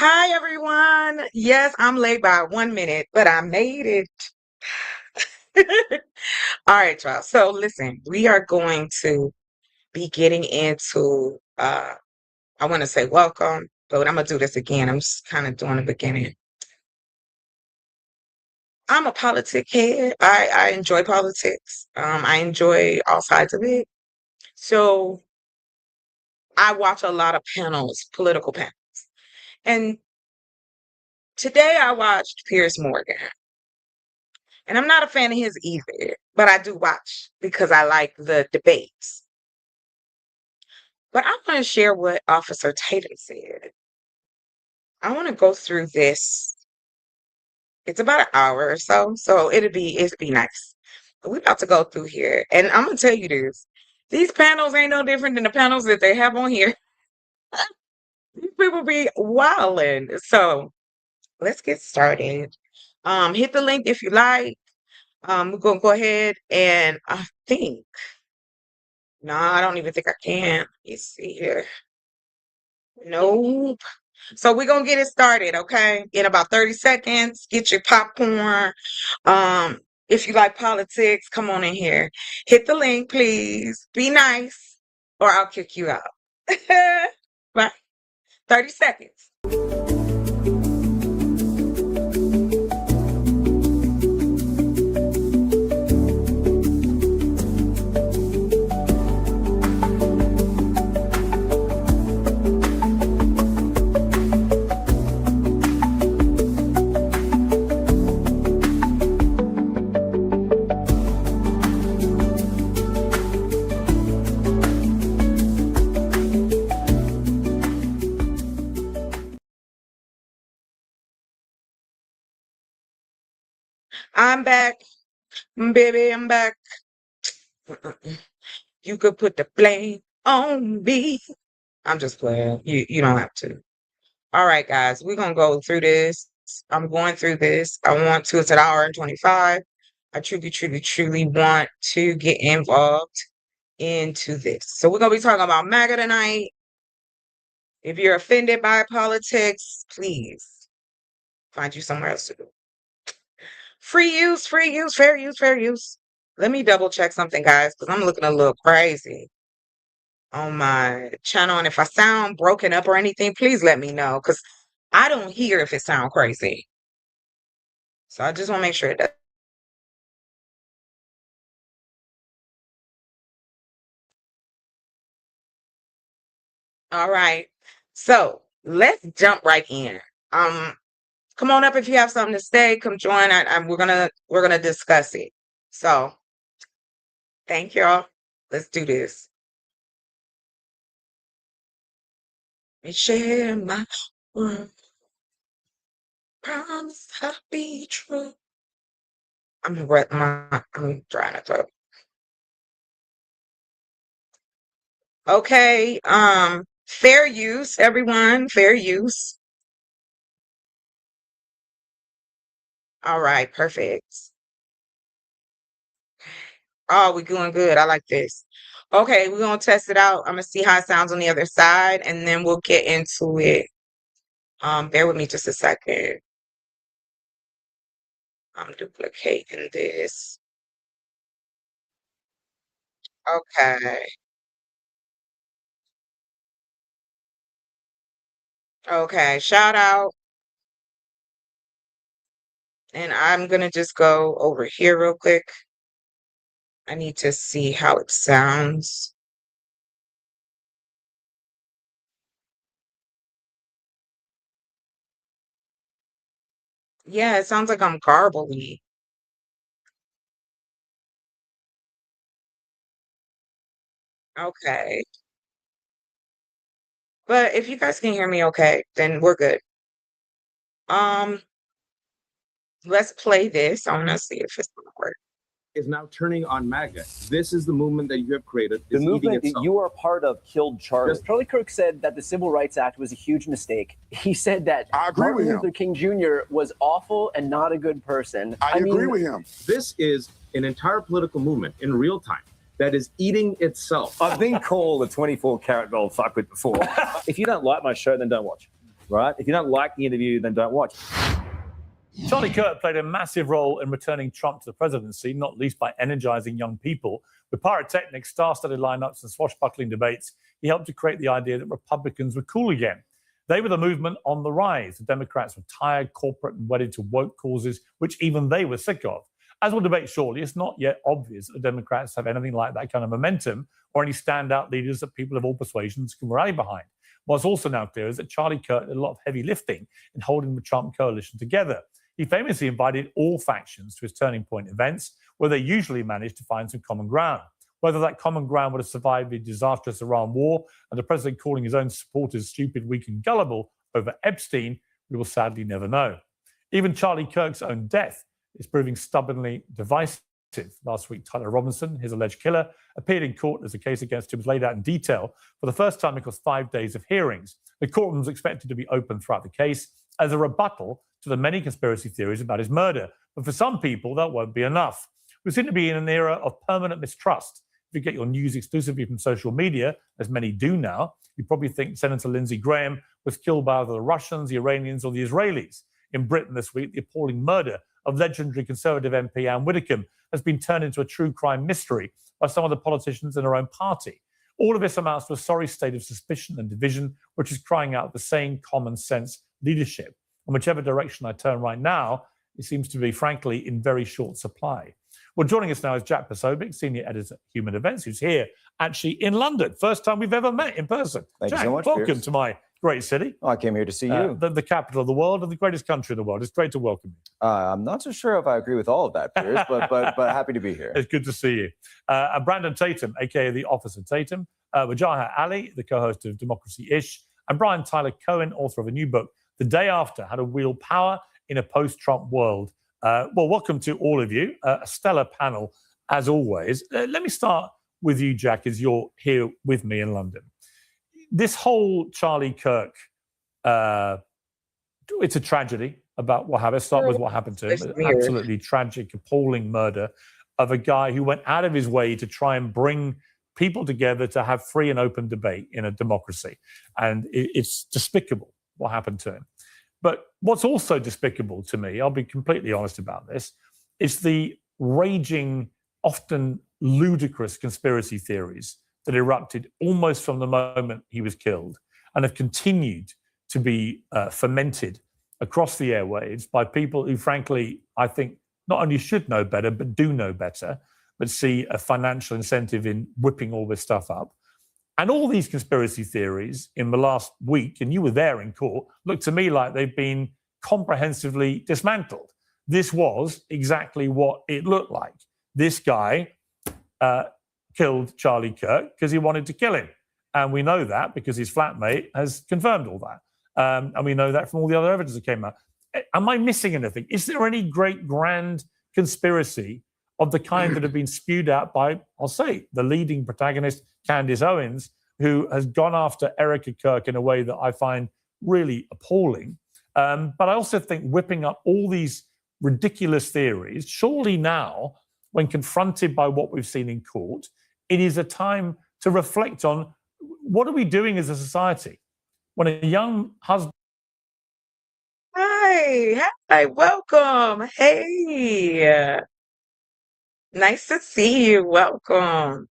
Hi, everyone. Yes, I'm late by 1 minute, but I made it. All right, y'all. So listen, we are going to be getting into I want to say welcome, but I'm gonna do this again. I'm just kind of doing the beginning. I'm a politic head. I enjoy politics. I enjoy all sides of it. So I watch a lot of panels, political panels. And today I watched Piers Morgan. And I'm not a fan of his either, but I do watch because I like the debates. But I want to share what Officer Tatum said. I want to go through this. It's about an hour or so, so it'll be nice. But we're about to go through here, and I'm gonna tell you this: these panels ain't no different than the panels that they have on here. These people be wilding. So let's get started. Hit the link if you like. We're gonna go ahead and I think. No, I don't even think I can. Let's see here. Nope. So we're gonna get it started, okay? In about 30 seconds. Get your popcorn. Um, if you like politics, come on in here. Hit the link, please. Be nice, or I'll kick you out. Bye. 30 seconds. I'm back, baby. I'm back. You could put the blame on me. I'm just playing. You don't have to. All right, guys, we're gonna go through this. I'm going through this. I want to. It's an hour and 25. I truly, truly, truly want to get involved into this. So we're gonna be talking about MAGA tonight. If you're offended by politics, please find you somewhere else to go. Free use, fair use, fair use. Let me double check something, guys, because I'm looking a little crazy on my channel. And if I sound broken up or anything, please let me know because I don't hear if it sounds crazy. So I just want to make sure it does. All right. So let's jump right in. Um, Come on up if you have something to say. Come join. We're gonna discuss it. So thank y'all. Let's do this. And share my word. Promise I'll be true. I'm trying to throw. Okay. Fair use, everyone. Fair use. All right, perfect. Oh, we're doing good. I like this. Okay, we're gonna test it out. I'm gonna see how it sounds on the other side, and then we'll get into it. Bear with me just a second. I'm duplicating this. Okay. Okay. Shout out. And I'm gonna just go over here real quick. I need to see how it sounds. Yeah, it sounds like I'm garbly. Okay. But if you guys can hear me okay, then we're good. Um, let's play this. I wanna see if it's gonna work. Is now turning on MAGA. This is the movement that you have created. The movement that you are a part of killed Charlie. Charlie Kirk said that the Civil Rights Act was a huge mistake. He said that Martin Luther King Jr. was awful and not a good person. I agree with him. This is an entire political movement in real time that is eating itself. I've been called a 24-karat gold fuckwit before. If you don't like my show, then don't watch. right? If you don't like the interview, then don't watch. Charlie Kirk played a massive role in returning Trump to the presidency, not least by energizing young people. With pyrotechnics, star-studded lineups, and swashbuckling debates, he helped to create the idea that Republicans were cool again. They were the movement on the rise. The Democrats were tired, corporate, and wedded to woke causes, which even they were sick of. As we'll debate shortly, it's not yet obvious that the Democrats have anything like that kind of momentum or any standout leaders that people of all persuasions can rally behind. What's also now clear is that Charlie Kirk did a lot of heavy lifting in holding the Trump coalition together. He famously invited all factions to his Turning Point events, where they usually managed to find some common ground. Whether that common ground would have survived the disastrous Iran war and the president calling his own supporters stupid, weak, and gullible over Epstein, we will sadly never know. Even Charlie Kirk's own death is proving stubbornly divisive. Last week, Tyler Robinson, his alleged killer, appeared in court as the case against him was laid out in detail for the first time across 5 days of hearings. The courtroom was expected to be open throughout the case as a rebuttal to the many conspiracy theories about his murder. But for some people, that won't be enough. We seem to be in an era of permanent mistrust. If you get your news exclusively from social media, as many do now, you probably think Senator Lindsey Graham was killed by either the Russians, the Iranians, or the Israelis. In Britain this week, the appalling murder of legendary Conservative MP Anne Widdecombe has been turned into a true crime mystery by some of the politicians in her own party. All of this amounts to a sorry state of suspicion and division, which is crying out the same common sense leadership. And whichever direction I turn right now, it seems to be, frankly, in very short supply. Well, joining us now is Jack Posobiec, Senior Editor at Human Events, who's here actually in London. First time we've ever met in person. Thank Jack, you so much, welcome Piers. to my great city. Oh, I came here to see you. The capital of the world and the greatest country in the world. It's great to welcome you. I'm not so sure if I agree with all of that, Piers, but happy to be here. It's good to see you. And Brandon Tatum, a.k.a. the Officer Tatum, Wajahat Ali, the co-host of Democracy-ish, and Brian Tyler Cohen, author of a new book, The Day After, How to Wield Power in a Post-Trump World. Well, welcome to all of you. A stellar panel, as always. Let me start with you, Jack, as you're here with me in London. This whole Charlie Kirk, it's a tragedy about what happened. Let's start with what happened to him. Absolutely tragic, appalling murder of a guy who went out of his way to try and bring people together to have free and open debate in a democracy. And it's despicable what happened to him. But what's also despicable to me, I'll be completely honest about this, is the raging, often ludicrous conspiracy theories that erupted almost from the moment he was killed and have continued to be fermented across the airwaves by people who, frankly, I think not only should know better, but do know better, but see a financial incentive in whipping all this stuff up. And all these conspiracy theories in the last week, and you were there in court, look to me like they've been comprehensively dismantled. This was exactly what it looked like. This guy killed Charlie Kirk because he wanted to kill him. And we know that because his flatmate has confirmed all that. And we know that from all the other evidence that came out. Am I missing anything? Is there any great grand conspiracy of the kind that have been spewed out by, I'll say, the leading protagonist, Candace Owens, who has gone after Erica Kirk in a way that I find really appalling? But I also think whipping up all these ridiculous theories, surely now, when confronted by what we've seen in court, it is a time to reflect on what are we doing as a society when a young husband... Hi, welcome. Hey, nice to see you. Welcome.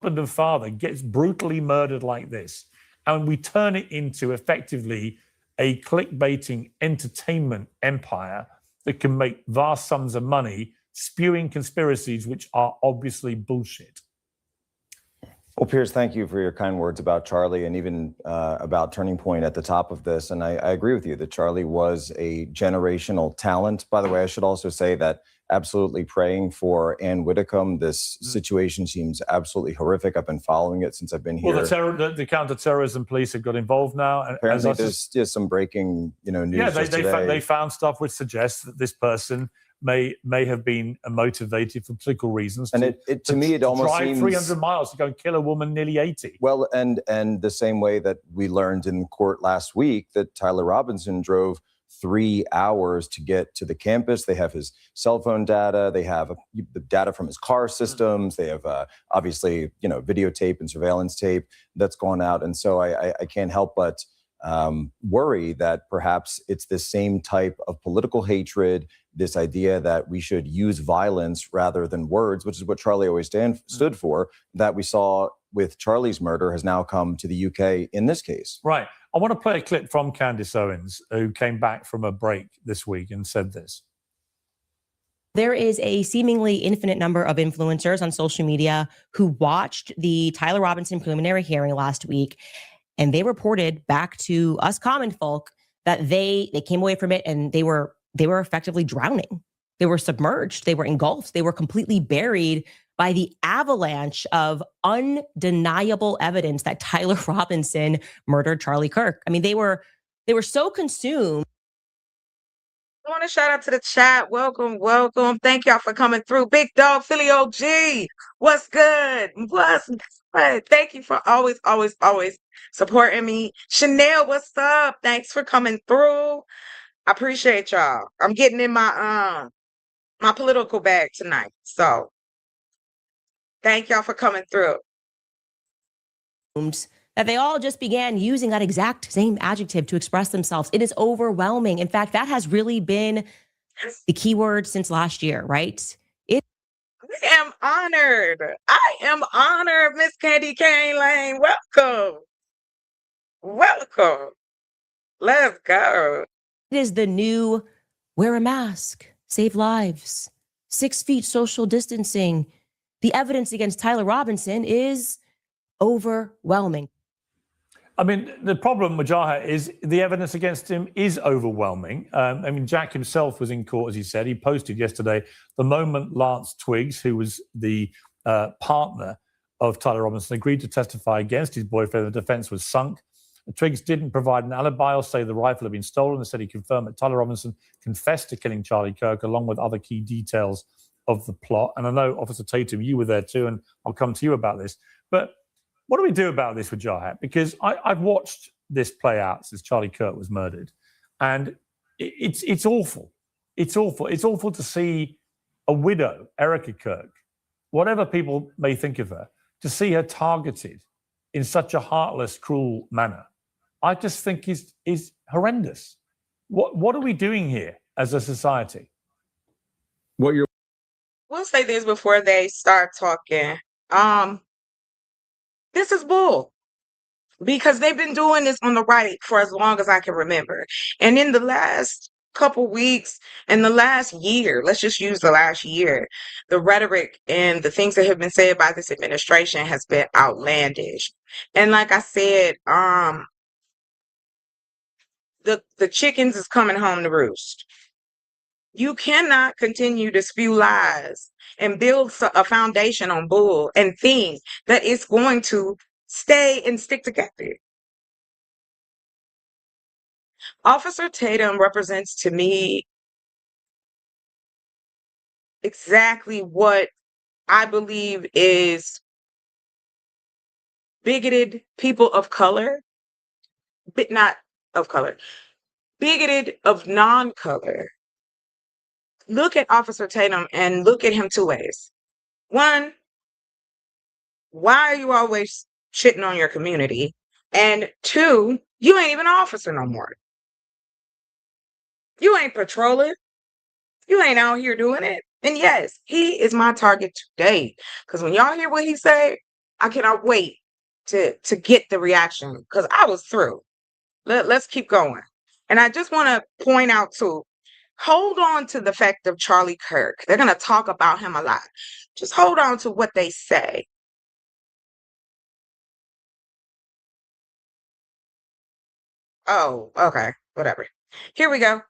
and father gets brutally murdered like this, and we turn it into effectively a clickbaiting entertainment empire that can make vast sums of money spewing conspiracies which are obviously bullshit. Well, Piers, thank you for your kind words about Charlie and even about Turning Point at the top of this. And I agree with you that Charlie was a generational talent. By the way, I should also say that absolutely praying for Anne Widdecombe. This situation seems absolutely horrific. I've been following it since I've been here. Well, the counter-terrorism police have got involved now. And apparently there's just some breaking, news. Yeah, they found stuff which suggests that this person may have been motivated for political reasons. And to me, it almost seems... drive 300 miles to go and kill a woman nearly 80. Well, and the same way that we learned in court last week that Tyler Robinson drove 3 hours to get to the campus. They have his cell phone data. They have the data from his car systems. They have obviously, videotape and surveillance tape that's gone out. And so I can't help but worry that perhaps it's the same type of political hatred, this idea that we should use violence rather than words, which is what Charlie always stood for, that we saw with Charlie's murder has now come to the UK in this case. Right. I want to play a clip from Candace Owens, who came back from a break this week and said this. There is a seemingly infinite number of influencers on social media who watched the Tyler Robinson preliminary hearing last week, and they reported back to us common folk that they came away from it and they were effectively drowning. They were submerged. They were engulfed. They were completely buried by the avalanche of undeniable evidence that Tyler Robinson murdered Charlie Kirk. I mean, they were so consumed. I want to shout out to the chat. Welcome. Thank y'all for coming through. Big Dog, Philly OG. What's good? What's good? Thank you for always supporting me. Chanel, what's up? Thanks for coming through. I appreciate y'all. I'm getting in my my political bag tonight. So thank y'all for coming through. That they all just began using that exact same adjective to express themselves. It is overwhelming. In fact, that has really been the key word since last year, right? I am honored, Miss Candy Cane Lane. Welcome. Let's go. It is the new wear a mask, save lives, 6 feet social distancing. The evidence against Tyler Robinson is overwhelming. I mean, the problem with Jaha is the evidence against him is overwhelming. Jack himself was in court, as he said. He posted yesterday the moment Lance Twiggs, who was the partner of Tyler Robinson, agreed to testify against his boyfriend. The defense was sunk. Twiggs didn't provide an alibi or say the rifle had been stolen. Instead, he confirmed that Tyler Robinson confessed to killing Charlie Kirk, along with other key details of the plot. And I know, Officer Tatum, you were there too, and I'll come to you about this. But what do we do about this with Jahat? Because I've watched this play out since Charlie Kirk was murdered, and it's awful. It's awful. It's awful to see a widow, Erica Kirk, whatever people may think of her, to see her targeted in such a heartless, cruel manner. I just think is horrendous. What are we doing here as a society? We'll say this before they start talking. This is bull, because they've been doing this on the right for as long as I can remember. And in the last couple weeks, in the last year, let's just use the last year, the rhetoric and the things that have been said by this administration has been outlandish. And like I said, the chickens is coming home to roost. You cannot continue to spew lies and build a foundation on bull and think that it's going to stay and stick together. Officer Tatum represents to me exactly what I believe is bigoted people of color, but not of color, bigoted of non-color. Look at Officer Tatum and look at him two ways. One, why are you always shitting on your community? And two, you ain't even an officer no more. You ain't patrolling. You ain't out here doing it. And yes, he is my target today. Because when y'all hear what he said, I cannot wait to get the reaction, because I was through. Let's keep going. And I just want to point out too, hold on to the fact of Charlie Kirk. They're going to talk about him a lot. Just hold on to what they say. Oh, okay. Whatever. Here we go.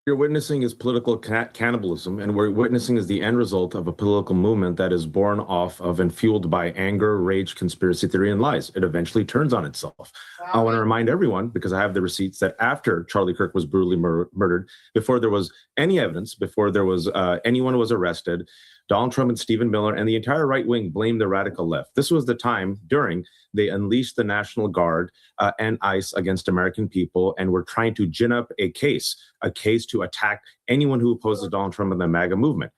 You're witnessing is political cannibalism, and we're witnessing is the end result of a political movement that is born off of and fueled by anger, rage, conspiracy theory, and lies. It eventually turns on itself. I want to remind everyone, because I have the receipts, that after Charlie Kirk was brutally murdered, before there was any evidence, before there was anyone was arrested, Donald Trump and Stephen Miller and the entire right wing blamed the radical left. This was the time during they unleashed the National Guard and ICE against American people and were trying to gin up a case to attack anyone who opposes Donald Trump and the MAGA movement.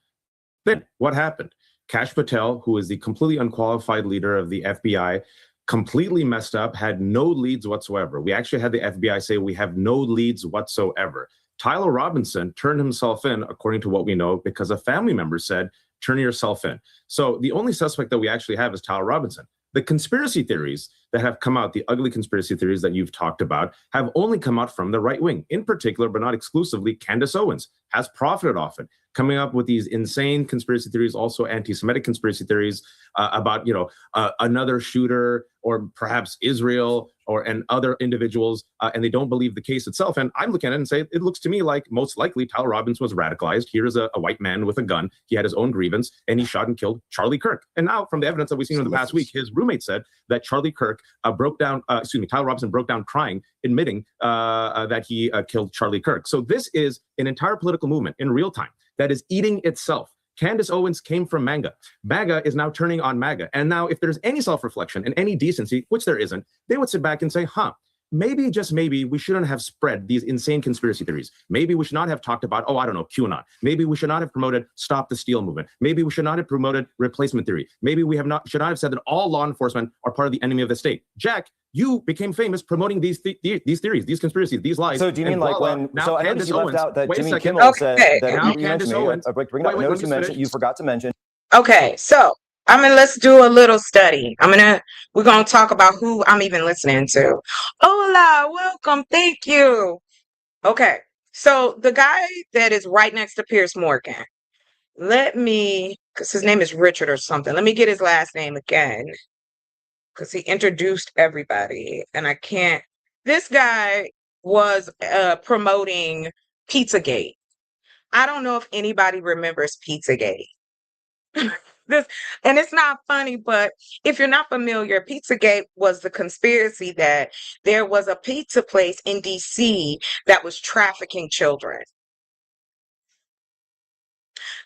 Then what happened? Kash Patel, who is the completely unqualified leader of the FBI, completely messed up, had no leads whatsoever. We actually had the FBI say we have no leads whatsoever. Tyler Robinson turned himself in, according to what we know, because a family member said, turn yourself in. So the only suspect that we actually have is Tyler Robinson. The conspiracy theories that have come out, the ugly conspiracy theories that you've talked about, have only come out from the right wing. In particular, but not exclusively, Candace Owens has profited off it, coming up with these insane conspiracy theories, also anti-Semitic conspiracy theories about, another shooter or perhaps Israel and other individuals, and they don't believe the case itself. And I'm looking at it and say, it looks to me like most likely Tyler Robinson was radicalized. Here's a white man with a gun. He had his own grievance, and he shot and killed Charlie Kirk. And now, from the evidence that we've seen in the past week, his roommate said that Charlie Kirk Tyler Robinson broke down crying, admitting that he killed Charlie Kirk. So this is an entire political movement in real time that is eating itself. Candace Owens came from MAGA. MAGA is now turning on MAGA. And now if there's any self-reflection and any decency, which there isn't, they would sit back and say, maybe, just maybe, we shouldn't have spread these insane conspiracy theories. Maybe we should not have talked about, QAnon. Maybe we should not have promoted Stop the Steal movement. Maybe we should not have promoted replacement theory. Maybe we should not have said that all law enforcement are part of the enemy of the state. Jack, you became famous promoting these theories, these conspiracies, these lies. So do you mean like when? So I noticed you left out that Jimmy Kimmel said that you mentioned. You forgot to mention. Okay, so let's do a little study. We're gonna talk about who I'm even listening to. Hola, welcome, thank you. Okay, so the guy that is right next to Piers Morgan, because his name is Richard or something. Let me get his last name again, because he introduced everybody, and I can't. This guy was promoting Pizzagate. I don't know if anybody remembers Pizzagate. And it's not funny, but if you're not familiar, Pizzagate was the conspiracy that there was a pizza place in DC that was trafficking children.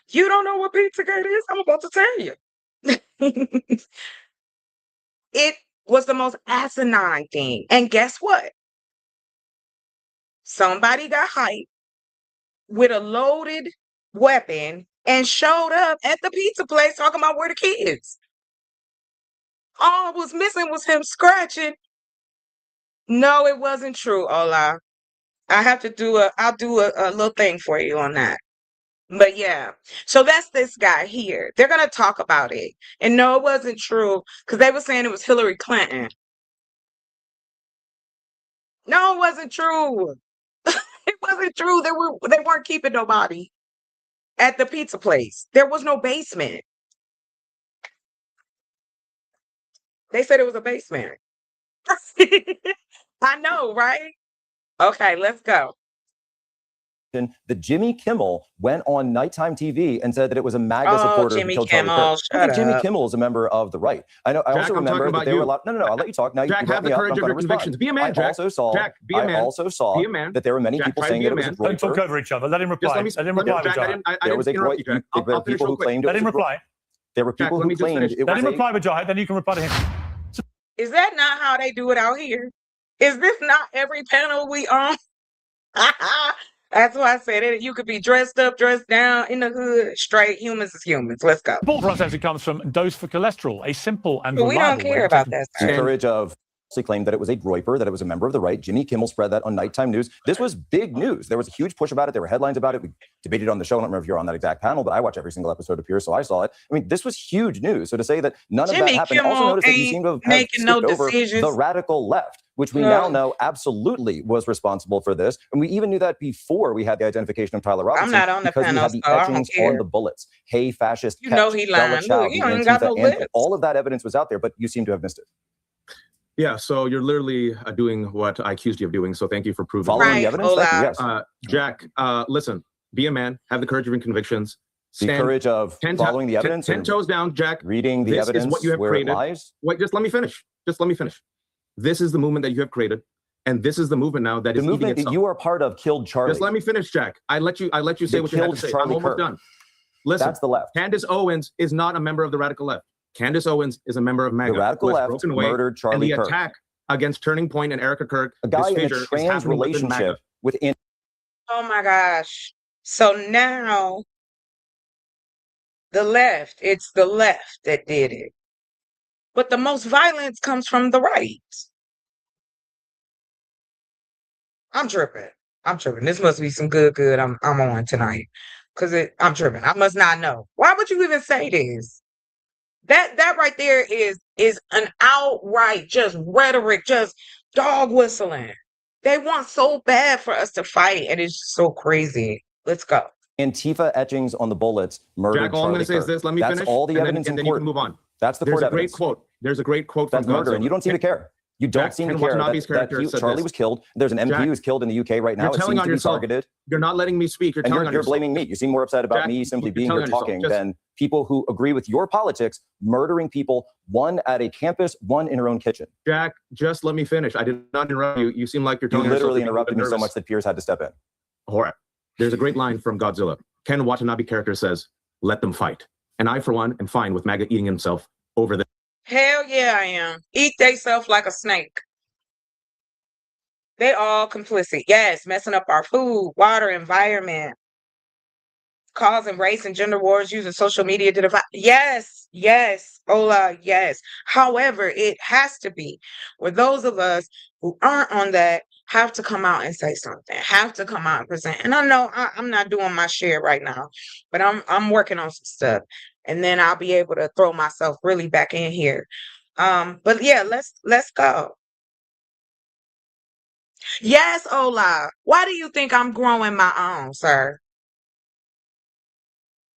You don't know what Pizzagate is? I'm about to tell you. It was the most asinine thing. And guess what? Somebody got hyped with a loaded weapon and showed up at the pizza place talking about where the kids. All was missing was him scratching. No, it wasn't true, Ola. I'll do a little thing for you on that. But yeah, so that's this guy here. They're going to talk about it. And no, it wasn't true, because they were saying it was Hillary Clinton. No, it wasn't true. It wasn't true. They weren't keeping nobody at the pizza place. There was no basement. They said it was a basement. I know, right? Okay, let's go. That Jimmy Kimmel went on nighttime TV and said that it was a MAGA supporter who killed Charlie Kirk. I think Jimmy Kimmel is a member of the right. I know. I also remember that there were a lot. No. I'll let you talk. Now Jack, you have the courage of your convictions. Be a man, Jack. I also saw that there were many people saying that it was a Don't talk over each other. Let him reply. Let him reply, Vijay. There was a great. There were people who claimed it was. Let him reply. There were people who claimed it was. Let him reply, Vijay. Then you can reply to him. Is that not how they do it out here? Is this not every panel we on? That's why I said it. You could be dressed up, dressed down, in the hood, straight. Humans is humans. Let's go. Ball pronunciation comes from dose for cholesterol, a simple and we don't care about that. Courage of claimed that it was a groyper, that it was a member of the right. Jimmy Kimmel spread that on nighttime news. This was big news. There was a huge push about it. There were headlines about it. We debated on the show. I don't remember if you're on that exact panel, but I watch every single episode of Piers, so I saw it. I mean, this was huge news. So to say that none of that happened, Kimmel also notice that you seem to have skipped over the radical left, which we now know absolutely was responsible for this. And we even knew that before we had the identification of Tyler Robinson. I'm not on the because panel, we had the etchings on the bullets. Hey, fascist. You know he lying. Look, you ain't got no lips. All of that evidence was out there, but you seem to have missed it. Yeah, so you're literally doing what I accused you of doing. So thank you for proving following the evidence. Thank you, yes. Jack, listen, be a man, have the courage of your convictions. The courage of following the evidence. 10 toes down, Jack. Reading the evidence is what you have where created. It lies. Wait, just let me finish. This is the movement that you have created. And this is the movement now that is movement that you are part of killed Charlie. Just let me finish, Jack. I let you say what you had to say. I'm almost done. Listen, That's the left. Candace Owens is not a member of the radical left. Candace Owens is a member of MAGA. The radical who has left broken away, murdered Charlie and the Kirk. attack against Turning Point and Erica Kirk, A guy this in a fissure, is trans happening within MAGA. relationship within. Oh my gosh. So now it's the left that did it. But the most violence comes from the right. I'm tripping. This must be some good I'm on tonight. I'm tripping. I must not know. Why would you even say this? That right there is an outright just rhetoric, just dog whistling. They want so bad for us to fight, and it's so crazy. Let's go. Antifa etchings on the bullets murdered Jack, all I'm Charlie going to say is Kirk. this. Let me That's finish. all the evidence and in then you court. can move on. That's the There's court a great evidence. quote. There's a great quote That's from murder, and you don't seem to care. You don't Jack, seem to Ken care Watanabe's character said Charlie this. was killed. There's an MP Jack, who's killed in the UK right now. You're It telling seems on to be yourself. targeted. You're not letting me speak. You're And telling on you're yourself. blaming me. You seem more upset about Jack, me simply you're being telling here on yourself. talking Just- than people who agree with your politics, murdering people, one at a campus, one in her own kitchen. Jack, just let me finish. I did not interrupt you. You seem like you're You telling yourself literally you're interrupted me so nervous. much that Piers had to step in. All right. There's a great line from Godzilla. Ken Watanabe character says, "Let them fight." And I, for one, am fine with MAGA eating himself over the. Hell yeah, I am. Eat theyself like a snake. They all complicit. Yes, messing up our food, water, environment, causing race and gender wars, using social media to divide. Yes, Ola, yes. However, it has to be where those of us who aren't on that have to come out and say something, have to come out and present. And I know I'm not doing my share right now, but I'm working on some stuff. And then I'll be able to throw myself really back in here. But yeah, let's go. Yes, Ola. Why do you think I'm growing my own, sir?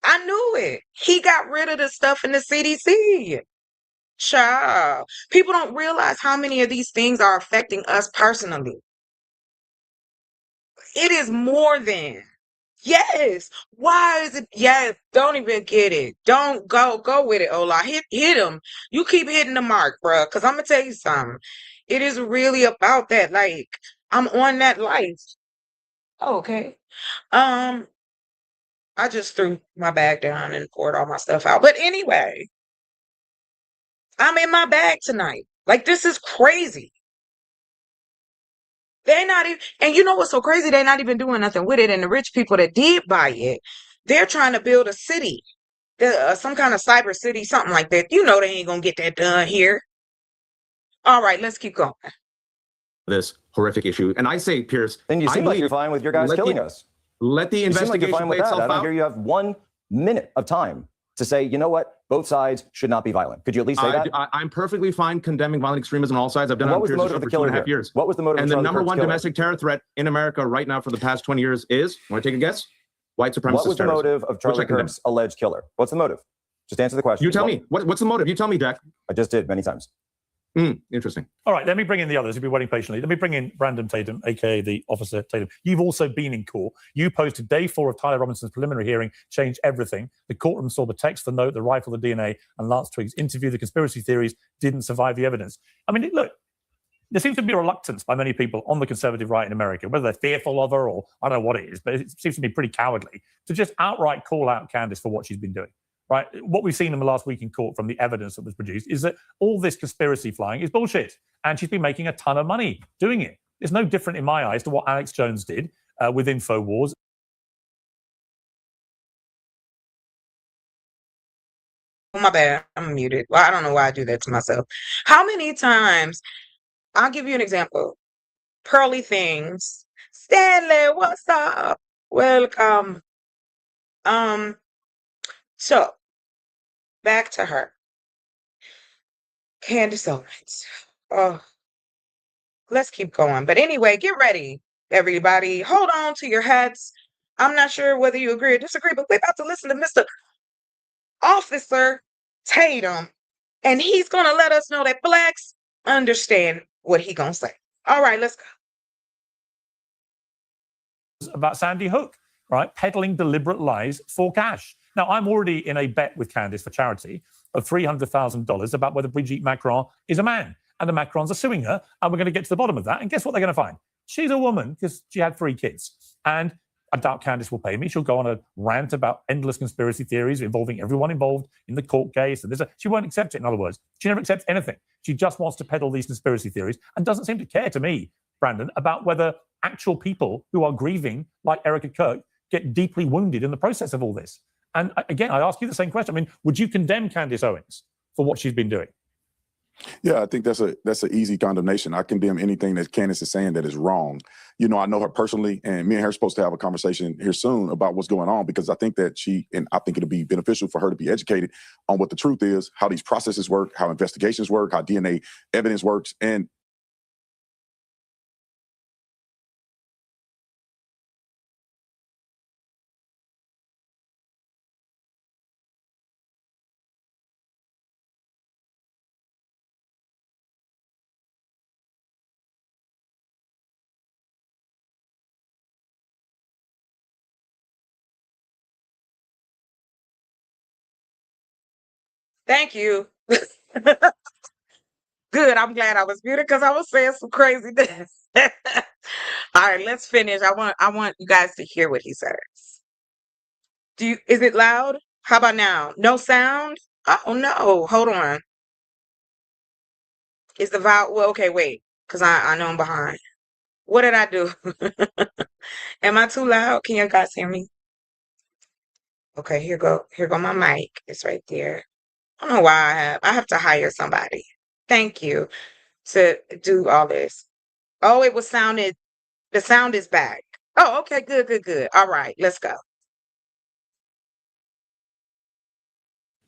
I knew it. He got rid of the stuff in the CDC. Child. People don't realize how many of these things are affecting us personally. It is more than. Yes. Why is it? Yes. Don't even get it. Don't go with it, Ola. Hit him. You keep hitting the mark, bruh. Because I'm going to tell you something. It is really about that. Like, I'm on that life. Okay. I just threw my bag down and poured all my stuff out. But anyway, I'm in my bag tonight. Like, this is crazy. They're not even, and you know what's so crazy? They're not even doing nothing with it. And the rich people that did buy it, they're trying to build a city, some kind of cyber city, something like that. You know they ain't gonna get that done here. All right, let's keep going. This horrific issue. And I say, Piers, Then you I seem like believe- you're fine with your guys killing us. Let the You seem like you're investigation fine play with that. itself I don't out. hear you have 1 minute of time to say, you know what, both sides should not be violent. Could you at least say that? I'm perfectly fine condemning violent extremism on all sides. I've done What it on was the Piers' motive show of the for killer 2.5 here? years. What was the motive And of the Charlie number Kirk's one killing? domestic terror threat in America right now for the past 20 years is, want to take a guess? White supremacist What was the terrorism, motive of which I Charlie condemn. Kirk's alleged killer? What's the motive? Just answer the question. You tell me. What's the motive? You tell me, Jack. I just did many times. Interesting. All right, let me bring in the others. You'll be waiting patiently. Let me bring in Brandon Tatum, aka the Officer Tatum. You've also been in court. You posted day 4 of Tyler Robinson's preliminary hearing, changed everything. The courtroom saw the text, the note, the rifle, the DNA, and Lance Twiggs' interview. The conspiracy theories didn't survive the evidence. I mean, look, there seems to be a reluctance by many people on the conservative right in America, whether they're fearful of her or I don't know what it is, but it seems to be pretty cowardly to just outright call out Candace for what she's been doing. Right? What we've seen in the last week in court from the evidence that was produced is that all this conspiracy flying is bullshit. And she's been making a ton of money doing it. It's no different in my eyes to what Alex Jones did with InfoWars. Oh, my bad. I'm muted. Well, I don't know why I do that to myself. How many times, I'll give you an example. Pearly Things. Stanley, what's up? Welcome. So back to her. Candace Owens. Oh, let's keep going. But anyway, get ready, everybody. Hold on to your hats. I'm not sure whether you agree or disagree, but we're about to listen to Mr. Officer Tatum, and he's going to let us know that blacks understand what he going to say. All right, let's go. About Sandy Hook, right? Peddling deliberate lies for cash. Now, I'm already in a bet with Candace for charity of $300,000 about whether Brigitte Macron is a man. And the Macrons are suing her, and we're going to get to the bottom of that. And guess what they're going to find? She's a woman because she had 3 kids. And I doubt Candace will pay me. She'll go on a rant about endless conspiracy theories involving everyone involved in the court case. And she won't accept it, in other words. She never accepts anything. She just wants to peddle these conspiracy theories and doesn't seem to care, to me, Brandon, about whether actual people who are grieving, like Erica Kirk, get deeply wounded in the process of all this. And again, I ask you the same question. I mean, would you condemn Candace Owens for what she's been doing? Yeah, I think that's an easy condemnation. I condemn anything that Candace is saying that is wrong. You know, I know her personally, and me and her are supposed to have a conversation here soon about what's going on, because I think that I think it'll be beneficial for her to be educated on what the truth is, how these processes work, how investigations work, how DNA evidence works. And Thank you. Good. I'm glad I was muted because I was saying some craziness. All right, let's finish. I want you guys to hear what he says. Is it loud? How about now? No sound? Oh no. Hold on. Is the volume well, okay, wait, because I know I'm behind. What did I do? Am I too loud? Can you guys hear me? Okay, here go my mic. It's right there. I don't know why I have to hire somebody. Thank you to do all this. Oh, the sound is back. Oh, okay, good. All right, let's go.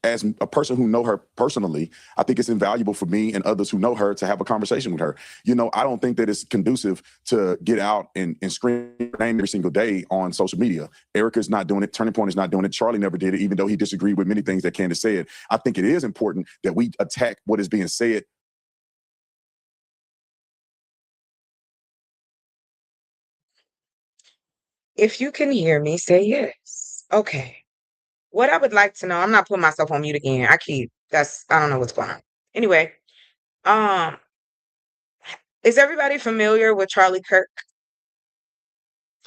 as a person who know her personally, I think it's invaluable for me and others who know her to have a conversation with her. You know, I don't think that it's conducive to get out and scream her name every single day on social media. Erica's not doing it. Turning Point is not doing it. Charlie never did it, even though he disagreed with many things that Candace said. I think it is important that we attack what is being said. If you can hear me, say yes. Okay. What I would like to know, I'm not putting myself on mute again. I don't know what's going on. Anyway, um, is everybody familiar with Charlie Kirk?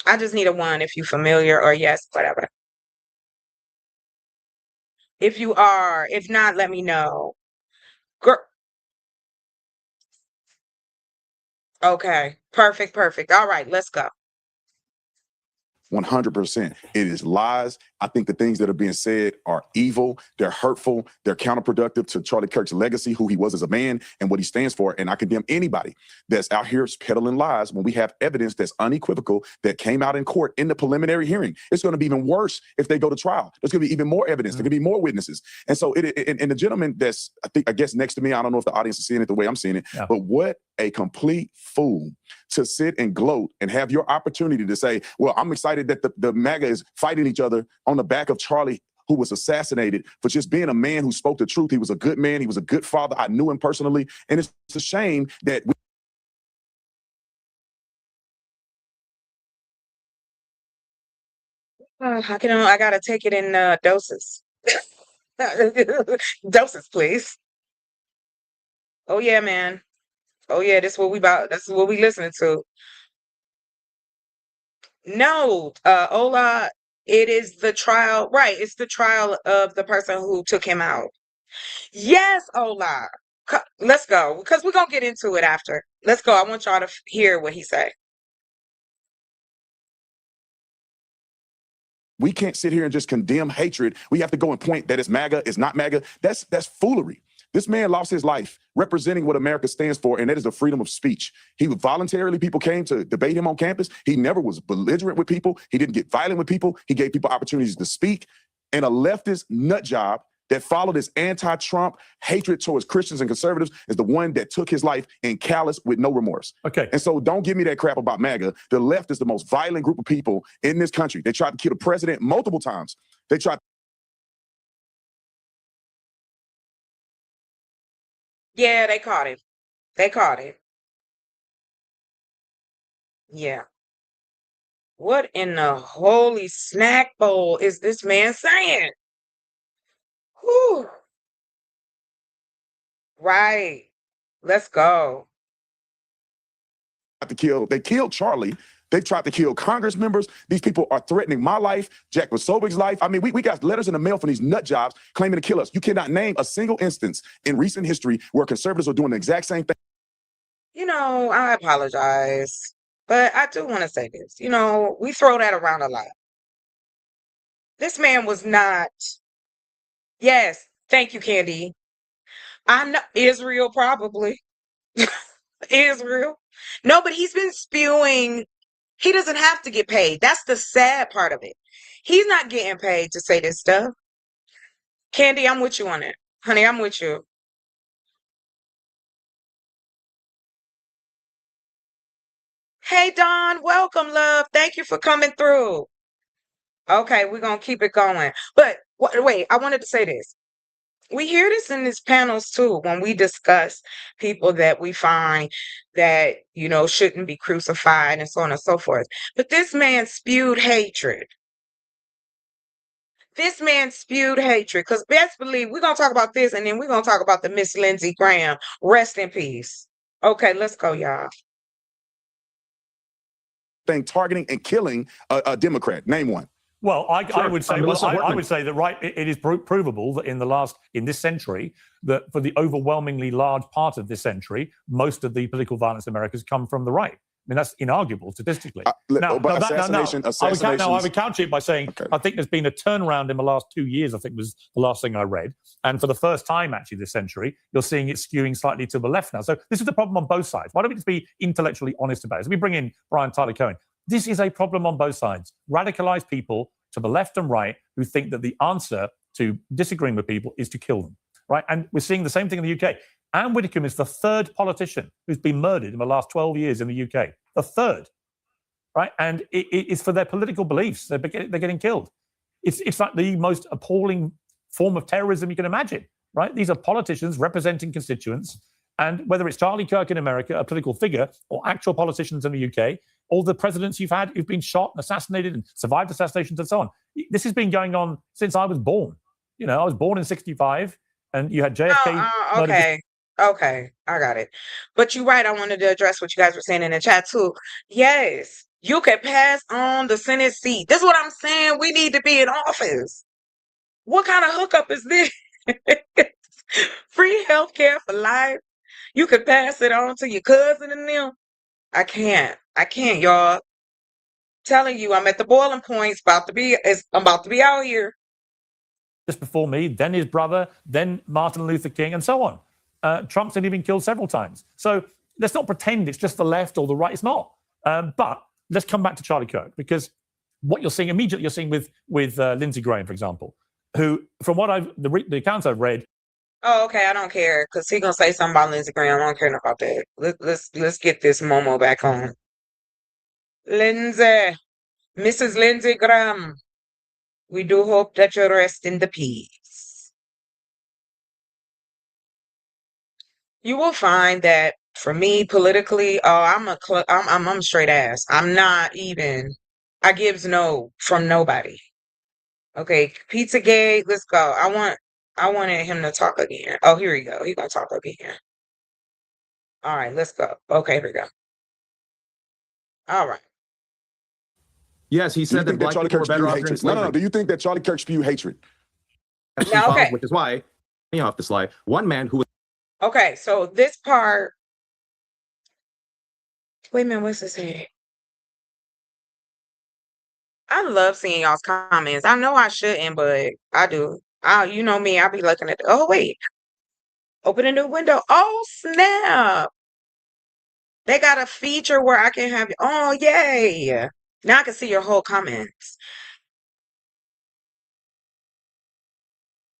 I just need a one if you're familiar, or yes, whatever. If you are, if not, let me know. Girl. Okay. Perfect. All right, let's go. 100%. It is lies. I think the things that are being said are evil. They're hurtful. They're counterproductive to Charlie Kirk's legacy, who he was as a man and what he stands for. And I condemn anybody that's out here peddling lies when we have evidence that's unequivocal that came out in court in the preliminary hearing. It's going to be even worse if they go to trial. There's going to be even more evidence. There could be more witnesses. And so and the gentleman that's, I guess next to me, I don't know if the audience is seeing it the way I'm seeing it, but what a complete fool to sit and gloat and have your opportunity to say, well, I'm excited that the MAGA is fighting each other on the back of Charlie, who was assassinated for just being a man who spoke the truth. He was a good man. He was a good father. I knew him personally. And it's a shame that I gotta take it in doses. Doses, please. Oh yeah, man. Oh yeah, this is what we listening to. No, Ola, it is the trial, right? It's the trial of the person who took him out. Yes, Ola. Let's go, because we're gonna get into it after. Let's go. I want y'all to hear what he said. we can't sit here and just condemn hatred. We have to go and point that it's MAGA, it's not MAGA. That's foolery. This man lost his life representing what America stands for, and that is the freedom of speech. He would voluntarily, people came to debate him on campus. He never was belligerent with people. He didn't get violent with people. He gave people opportunities to speak. And a leftist nut job that followed this anti-Trump hatred towards Christians and conservatives is the one that took his life in callous with no remorse. Okay. And so don't give me that crap about MAGA. The left is the most violent group of people in this country. They tried to kill the president multiple times. They tried. Yeah, they caught him. They caught him. Yeah. What in the holy snack bowl is this man saying? Whew. Right. Let's go. They killed Charlie They've tried to kill Congress members. These people are threatening my life, Jack Posobiec's life. I mean, we got letters in the mail from these nut jobs claiming to kill us. You cannot name a single instance in recent history where conservatives are doing the exact same thing. You know, I apologize, but I do want to say this. You know, we throw that around a lot. This man was not, yes, thank you, Candy. I'm not Israel, probably. Israel. No, but he's been spewing. He doesn't have to get paid. That's the sad part of it. He's not getting paid to say this stuff. Candy, I'm with you on it. Honey, I'm with you. Hey, Don, welcome, love. Thank you for coming through. Okay, we're going to keep it going. But wait, I wanted to say this. We hear this in these panels too, when we discuss people that we find that, you know, shouldn't be crucified and so on and so forth. But this man spewed hatred. This man spewed hatred. Because best believe we're going to talk about this and then we're going to talk about the Miss Lindsey Graham. Rest in peace. Okay, let's go, y'all. Thing targeting and killing a Democrat. Name one. Well, I would say, I would say that it is provable that in this century, that for the overwhelmingly large part of this century, most of the political violence in America has come from the right. I mean, that's inarguable statistically. I would counter it by saying, okay, I think there's been a turnaround in the last 2 years, I think was the last thing I read. And for the first time, actually, this century, you're seeing it skewing slightly to the left now. So this is the problem on both sides. Why don't we just be intellectually honest about it? Let me bring in Brian Tyler Cohen. This is a problem on both sides. Radicalized people to the left and right who think that the answer to disagreeing with people is to kill them, right? And we're seeing the same thing in the UK. Anne Widdecombe is the third politician who's been murdered in the last 12 years in the UK. The third, right? And it's for their political beliefs. They're getting killed. It's like the most appalling form of terrorism you can imagine, right? These are politicians representing constituents. And whether it's Charlie Kirk in America, a political figure, or actual politicians in the UK, all the presidents you've had who've been shot and assassinated and survived assassinations and so on. This has been going on since I was born. You know, I was born in 1965 and you had JFK. Okay, I got it. But you're right. I wanted to address what you guys were saying in the chat too. Yes, you can pass on the Senate seat. This is what I'm saying. We need to be in office. What kind of hookup is this? Free healthcare for life. You could pass it on to your cousin and them. I can't, y'all. Telling you, I'm at the boiling point. I'm about to be out here. Just before me, then his brother, then Martin Luther King, and so on. Trump's only been killed several times. So let's not pretend it's just the left or the right. It's not. But let's come back to Charlie Kirk, because what you're seeing immediately, you're seeing with Lindsey Graham, for example, who, from what the accounts I've read. Oh, okay. I don't care, because he's gonna say something about Lindsey Graham. I don't care about that. Let's get this Momo back on. Lindsey, Mrs. Lindsey Graham, we do hope that you rest in the peace. You will find that for me politically, I'm straight ass. I'm not even. I gives no from nobody. Okay, Pizzagate, let's go. I wanted him to talk again. Oh, here we go. He's gonna talk again. All right, let's go. Okay, here we go. All right. Yes, he said that black people were better off during slavery. No. Do you think that Charlie Kirk spewed hatred? Now, okay. Which is why, off the slide, one man who was. Okay, so this part. Wait a minute, what's this here? I love seeing y'all's comments. I know I shouldn't, but I do. You know me, I'll be looking at oh wait. Open a new window. Oh snap. They got a feature where I can have oh yay. Now I can see your whole comments.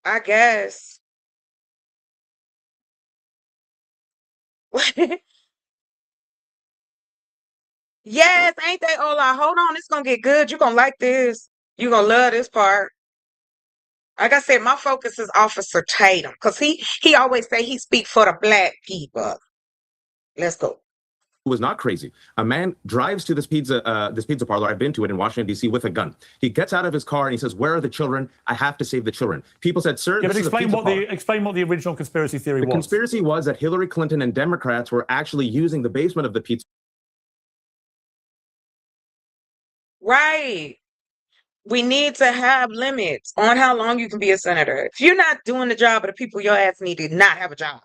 I guess. Yes, ain't they? Ola, hold on, it's gonna get good. You're gonna like this. You're gonna love this part. Like I said, my focus is Officer Tatum, because he always say he speak for the black people. Let's go. Was not crazy. A man drives to this pizza parlor. I've been to it in Washington, D.C. with a gun. He gets out of his car and he says, "Where are the children? I have to save the children." People said, "Sir, but explain what the original conspiracy theory was." The conspiracy was that Hillary Clinton and Democrats were actually using the basement of the pizza Right. We need to have limits on how long you can be a senator. If you're not doing the job of the people, your ass need to not have a job.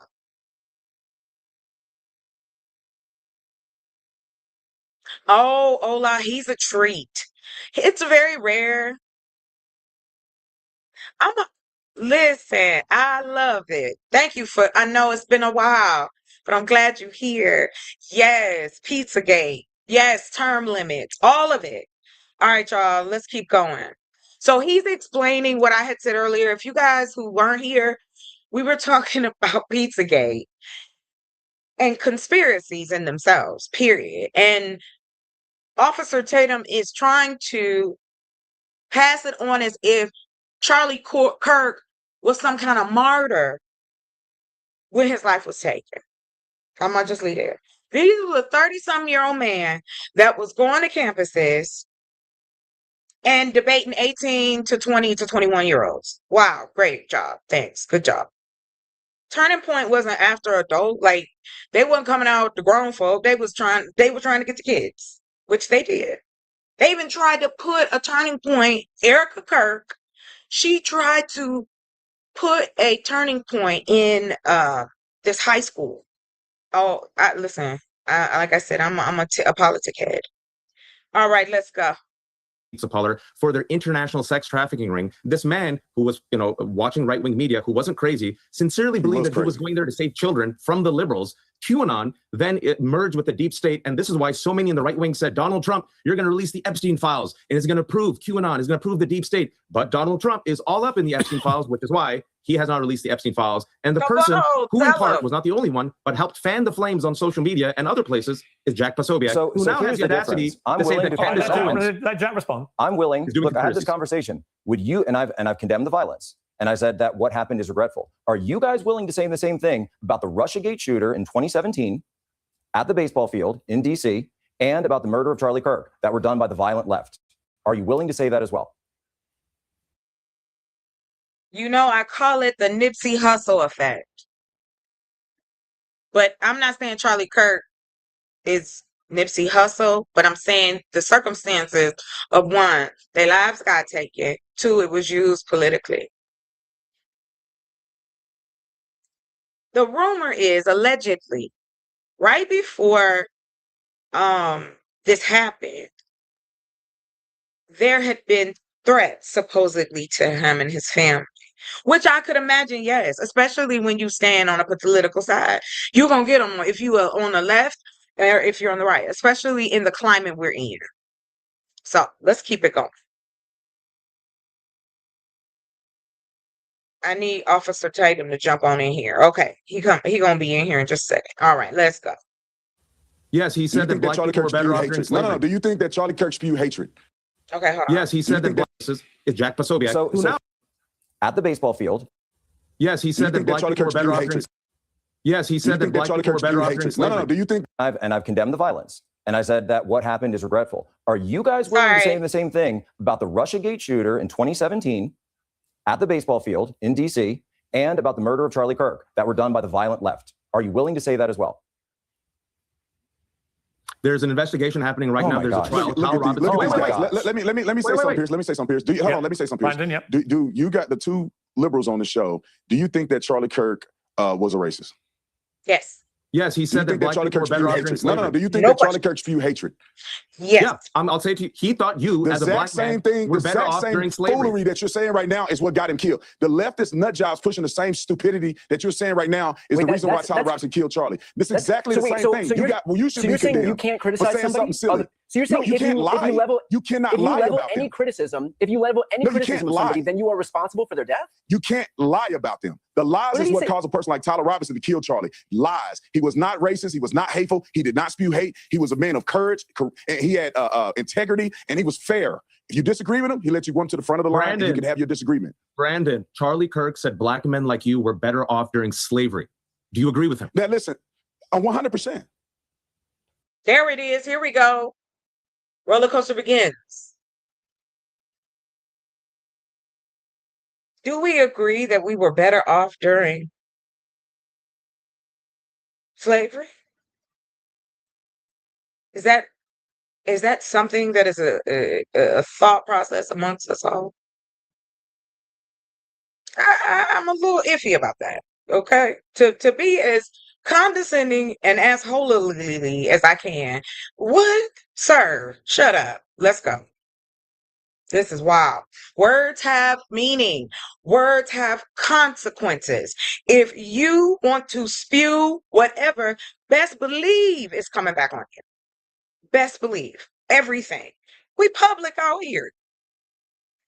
Oh, Ola, he's a treat. It's very rare. I'm a, listen, I love it. Thank you for, I know it's been a while, but I'm glad you're here. Yes, Pizzagate. Yes, term limits, all of it. All right, y'all, let's keep going. So he's explaining what I had said earlier. If you guys who weren't here, we were talking about Pizzagate and conspiracies in themselves, period. And Officer Tatum is trying to pass it on as if Charlie Kirk was some kind of martyr when his life was taken. I'm gonna just leave there. This was a 30-some-year-old man that was going to campuses and debating 18 to 20 to 21-year-olds. Wow, great job. Thanks. Good job. Turning Point wasn't after adult, like they weren't coming out the grown folk. They were trying to get the kids, which they did. They even tried to put a turning point. Erica Kirk, she tried to put a turning point in this high school. Oh, listen. Like I said, I'm a politic head. All right, let's go. Apollo for their international sex trafficking ring. This man who was, watching right-wing media, who wasn't crazy, sincerely believed that he was going there to save children from the liberals. QAnon then it merged with the deep state, and this is why so many in the right wing said, Donald Trump, you're going to release the Epstein files, and it's going to prove QAnon, is going to prove the deep state. But Donald Trump is all up in the Epstein files, which is why he has not released the Epstein files. And the person who in part was not the only one, but helped fan the flames on social media and other places is Jack Posobiec, who now has the audacity to say that Candace Owens. Let Jack respond. I'm willing. Look, I had this conversation. Would you, and I've condemned the violence. And I said that what happened is regretful. Are you guys willing to say the same thing about the Russiagate shooter in 2017 at the baseball field in D.C. and about the murder of Charlie Kirk that were done by the violent left? Are you willing to say that as well? I call it the Nipsey Hussle effect. But I'm not saying Charlie Kirk is Nipsey Hussle, but I'm saying the circumstances of one, their lives got taken. Two, it was used politically. The rumor is allegedly, right before this happened, there had been threats supposedly to him and his family, which I could imagine, yes, especially when you stand on a political side. You're going to get them if you are on the left or if you're on the right, especially in the climate we're in. So let's keep it going. I need Officer Tatum to jump on in here. Okay, he gonna be in here in just a second. All right, let's go. Yes, he said that black people were better off during slavery. No. Do you think that Charlie Kirk spewed hatred? Okay, hold on. Yes, he said that black is Jack Posobiec. So at the baseball field. Yes, he said that black people were better off during. Yes, he said that black people were better off during slavery. No. Do you think? I've condemned the violence. And I said that what happened is regretful. Are you guys willing to say the same thing about the Russiagate shooter in 2017 at the baseball field in D.C. and about the murder of Charlie Kirk that were done by the violent left? Are you willing to say that as well? There's an investigation happening right now. There's a trial. Let me say something, Pierce. Let me say something, Pierce. Hold on. Let me say something, Pierce. Brandon, yep. Do you got the two liberals on the show? Do you think that Charlie Kirk was a racist? Yes. Yes, he said that black people were better off during slavery. No. Do you think that Charlie Kirk spewed hatred? Yes. Yeah, I'll say to you, he thought you, as a black man, were better off during slavery. Foolery that you're saying right now is what got him killed. The leftist nut jobs pushing the same stupidity that you're saying right now is the reason why Tyler Robinson killed Charlie. This is exactly the same thing. You should be condemned. You can't criticize somebody. Silly. So you're saying you can't lie. You cannot lie about any them. criticism, if you level any criticism of somebody, then you are responsible for their death? You can't lie about them. The lies is what caused a person like Tyler Robinson to kill Charlie. Lies. He was not racist. He was not hateful. He did not spew hate. He was a man of courage. And he had integrity, and he was fair. If you disagree with him, he let you run to the front of the line and you can have your disagreement. Brandon, Charlie Kirk said black men like you were better off during slavery. Do you agree with him? Now, listen, 100%. There it is. Here we go. Roller coaster begins. Do we agree that we were better off during slavery? Is that Is that something that is a thought process amongst us all? I'm a little iffy about that. Okay, to be as condescending and as holily as I can. What, sir? Shut up. Let's go. This is wild. Words have meaning. Words have consequences. If you want to spew whatever, best believe it's coming back on you. Best believe everything. We public out here.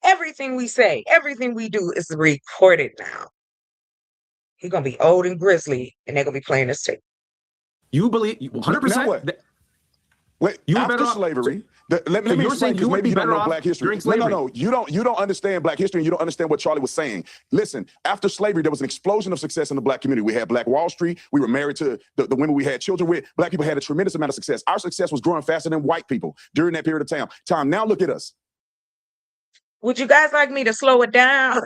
Everything we say, everything we do is recorded now. He's gonna be old and grizzly, and they're gonna be playing this tape. You believe 100%? Now what? Wait, you were after better off, slavery. Let so me you're explain, saying you would maybe be you don't better know off Black history. during slavery? No. You don't understand Black history, and you don't understand what Charlie was saying. Listen, after slavery, there was an explosion of success in the Black community. We had Black Wall Street. We were married to the women we had children with. Black people had a tremendous amount of success. Our success was growing faster than white people during that period of time. Now look at us. Would you guys like me to slow it down?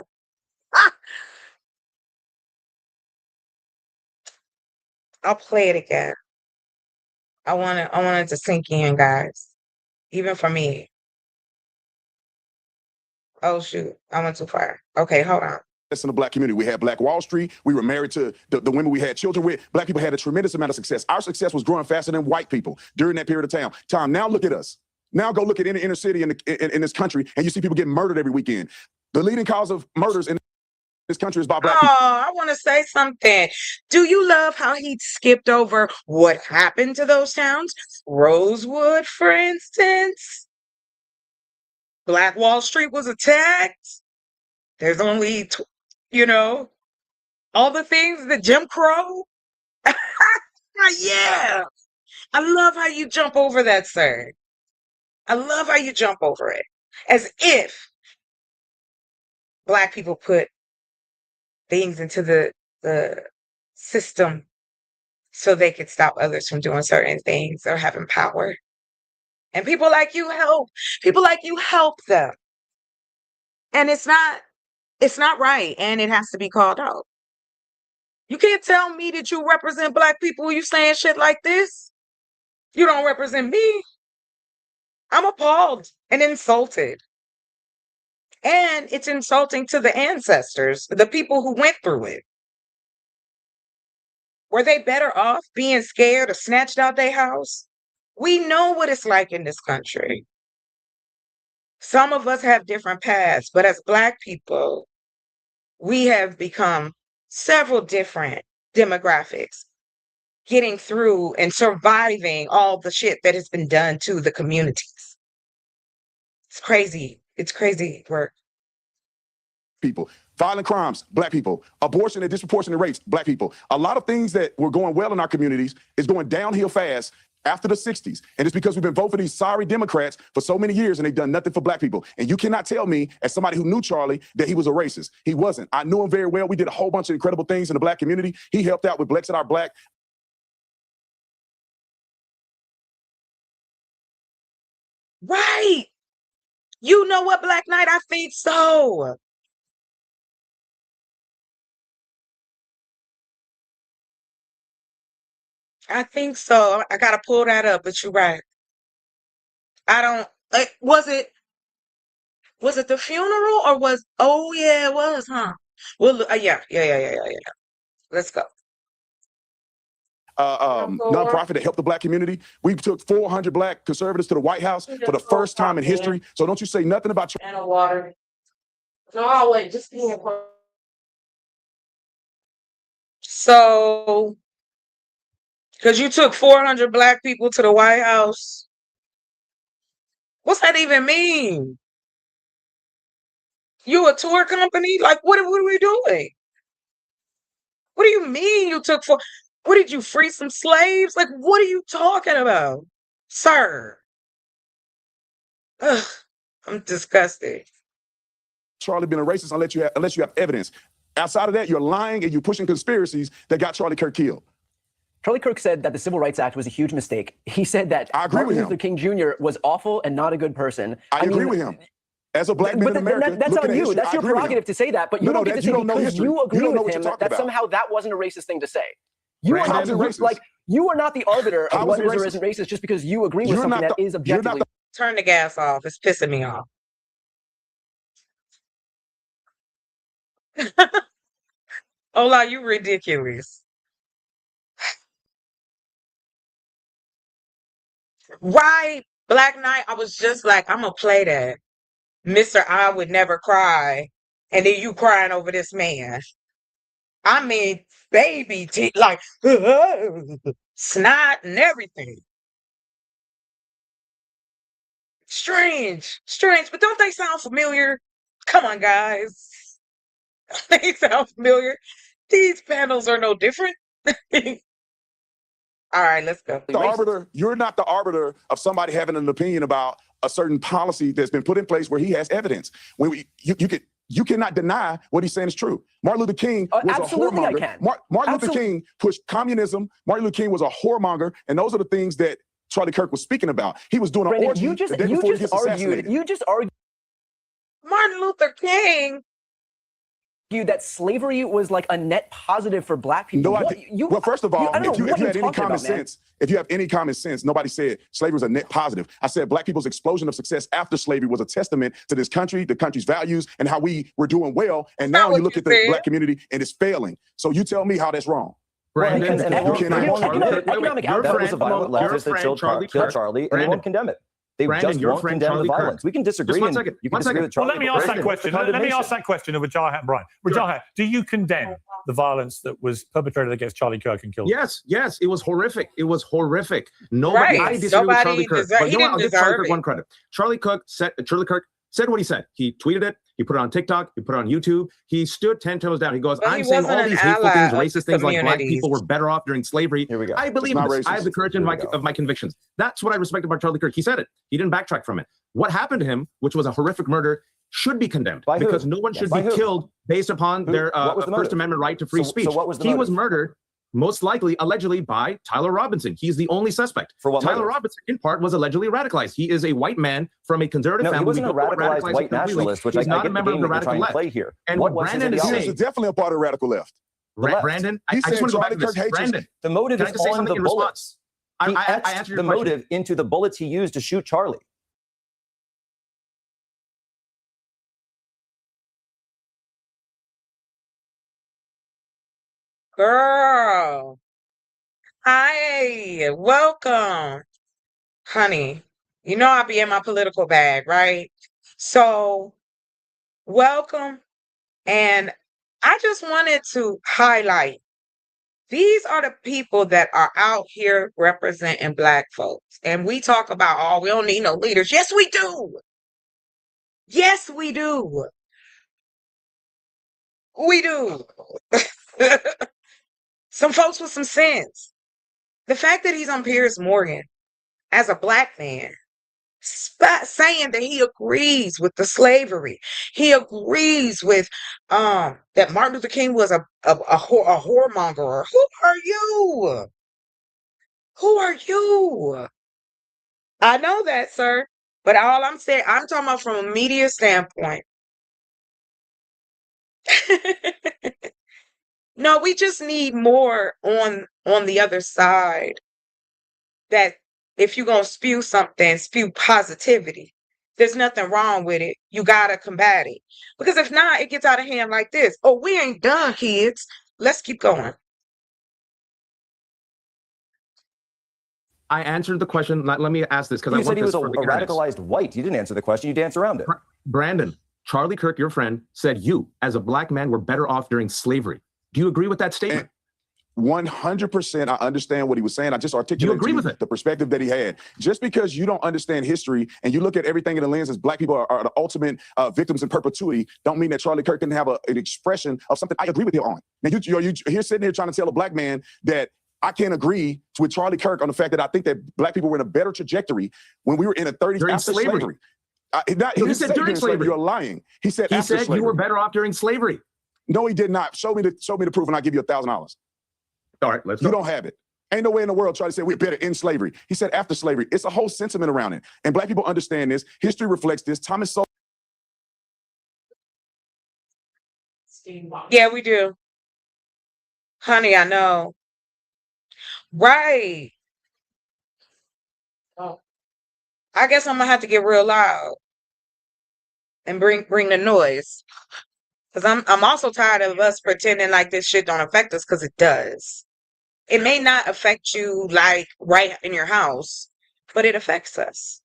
I'll play it again. I want it to sink in, guys. Even for me. Oh shoot, I went too far. Okay, hold on. In the Black community, we had Black Wall Street. We were married to the women we had children with. Black people had a tremendous amount of success. Our success was growing faster than white people during that period of time. Now look at us. Now go look at any inner city in this country, and you see people getting murdered every weekend. The leading cause of murders in this country is by Black people. Oh, I want to say something. Do you love how he skipped over what happened to those towns? Rosewood, for instance. Black Wall Street was attacked. There's only, all the things that Jim Crow. Yeah. I love how you jump over that, sir. I love how you jump over it. As if Black people put things into the system so they could stop others from doing certain things or having power. And people like you help. People like you help them. And it's not right, and it has to be called out. You can't tell me that you represent Black people when you saying shit like this. You don't represent me. I'm appalled and insulted. And it's insulting to the ancestors, the people who went through it. Were they better off being scared or snatched out their house? We know what it's like in this country. Some of us have different paths, but as Black people, we have become several different demographics, getting through and surviving all the shit that has been done to the communities. It's crazy. It's crazy work. People, violent crimes, Black people, abortion at disproportionate rates, Black people. A lot of things that were going well in our communities is going downhill fast after the 60s. And it's because we've been voting for these sorry Democrats for so many years and they've done nothing for Black people. And you cannot tell me, as somebody who knew Charlie, that he was a racist. He wasn't. I knew him very well. We did a whole bunch of incredible things in the Black community. He helped out with Blexit Our Black. Right. You know what, Black Knight? I think so. I think so. I gotta pull that up, but you're right. I don't. Was it the funeral or was? Oh yeah, it was, huh? Well, yeah. Let's go. Nonprofit that helped the Black community. We took 400 Black conservatives to the White House for the first time in history. So don't you say nothing about And a water. No, I'll wait. Just be in. So, because you took 400 Black people to the White House. What's that even mean? You a tour company? Like, what are we doing? What do you mean you took for? What did you free some slaves? Like, what are you talking about, sir? Ugh, I'm disgusted. Charlie being a racist unless you have evidence. Outside of that, you're lying and you're pushing conspiracies that got Charlie Kirk killed. Charlie Kirk said that the Civil Rights Act was a huge mistake. He said that Martin Luther King Jr. was awful and not a good person. I agree with him. As a Black man in America, that's on you. That's your prerogative to say that, but you don't get to say because you agree with him that somehow that wasn't a racist thing to say. You are not like You are not the arbiter How of was what it is or racist? isn't racist just because you agree with You're something not that is you're not objectively. Turn the gas off. It's pissing me off. Ola, you ridiculous. Right, Black Knight. I was just like, I'm gonna play that. Mr. I would never cry. And then you crying over this man. I mean, baby teeth, like snot and everything. Strange, but don't they sound familiar? Come on, guys. They sound familiar. These panels are no different. All right, let's go. the arbiter. You're not the arbiter of somebody having an opinion about a certain policy that's been put in place where he has evidence. When you cannot deny what he's saying is true. Martin Luther King was absolutely a I whoremonger. can. Martin Luther King pushed communism. Martin Luther King was a whoremonger, and those are the things that Charlie Kirk was speaking about. He was doing an Brandon, orgy the day before he gets assassinated. You just argued Martin Luther King. that slavery was like a net positive for Black people. No, well, first of all, if you had any common sense, if you have any common sense, nobody said slavery was a net positive. I said Black people's explosion of success after slavery was a testament to this country, the country's values, and how we were doing well. And now you look at the Black community and it's failing. So you tell me how that's wrong. Brandon, economic that was a violent leftist that killed Charlie, and they won't condemn it. They just won't condemn the violence. We can disagree. One second. You can disagree with Charlie. Well, let me ask that question. Let me ask that question of Wajahat and Brian. Wajahat, do you condemn the violence that was perpetrated against Charlie Kirk and killed him? Yes, it was horrific. It was horrific. Nobody, I disagree with Charlie Kirk. But you know what? I'll give Charlie Kirk one credit. Charlie Kirk said what he said. He tweeted it. He put it on TikTok. He put it on YouTube. He stood 10 toes down. He goes, I'm saying all these hateful things, racist things, like Black people were better off during slavery. Here we go. I believe this. I have the courage of my convictions. That's what I respect about Charlie Kirk. He said it. He didn't backtrack from it. What happened to him, which was a horrific murder, should be condemned because no one should be killed based upon their First Amendment right to free speech. He was murdered, most likely, allegedly, by Tyler Robinson. He's the only suspect. For what? Tyler Robinson, in part, was allegedly radicalized. He is a white man from a conservative family. He wasn't a radicalized white nationalist, which he's I not get a member of the radical left. Play here. And what Brandon is saying is definitely a part of the radical left. Brandon, I just want to go back to this. Brandon, the motive is on the bullets. I answered the motive into the bullets he used to shoot Charlie. Girl. Hi, welcome. Honey, you know I'll be in my political bag, right? So, welcome. And I just wanted to highlight these are the people that are out here representing Black folks. And we talk about, oh, we don't need no leaders. Yes, we do. Yes, we do. We do. Some folks with some sense. The fact that he's on Piers Morgan as a Black man, saying that he agrees with the slavery, he agrees with that Martin Luther King was a whoremonger. Who are you? Who are you? I know that, sir. But all I'm saying, I'm talking about from a media standpoint. No, we just need more on the other side. That if you're gonna spew something, spew positivity. There's nothing wrong with it. You gotta combat it. Because if not, it gets out of hand like this. Oh, we ain't done, kids. Let's keep going. I answered the question. Let me ask this because I want said he was this a for the radicalized white. You didn't answer the question. You danced around it. Brandon, Charlie Kirk, your friend, said you, as a Black man, were better off during slavery. Do you agree with that statement? 100%. I understand what he was saying. I just articulated the perspective that he had. Just because you don't understand history and you look at everything in the lens as Black people are the ultimate victims in perpetuity, don't mean that Charlie Kirk can have an expression of something I agree with you on. Now, you're here sitting here trying to tell a Black man that I can't agree with Charlie Kirk on the fact that I think that Black people were in a better trajectory when we were in the 30s during after slavery. He said during slavery. You're lying. He said you were better off during slavery. No, he did not. Show me the proof, and I'll give you $1,000. All right, let's go. You don't have it. Ain't no way in the world try to say we're better in slavery. He said after slavery. It's a whole sentiment around it, and Black people understand this. History reflects this. Thomas Sowell. Yeah, we do. Honey, I know. Right. Oh, I guess I'm gonna have to get real loud and bring the noise. Because I'm also tired of us pretending like this shit don't affect us, because it does. It may not affect you like right in your house, but it affects us.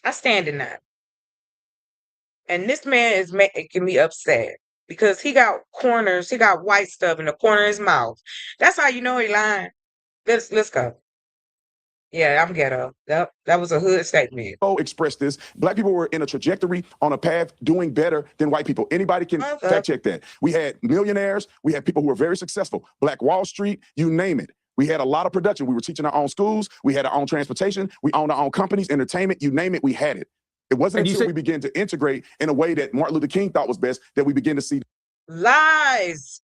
I stand in that. And this man is making me upset because he got corners, he got white stuff in the corner of his mouth. That's how you know he lying. Let's go. Yeah, I'm ghetto. Yep, that was a hood statement. Express this. Black people were in a trajectory on a path doing better than white people. Anybody can fact check that. We had millionaires. We had people who were very successful. Black Wall Street, you name it. We had a lot of production. We were teaching our own schools. We had our own transportation. We owned our own companies, entertainment, you name it, we had it. It wasn't until we began to integrate in a way that Martin Luther King thought was best that we began to see lies.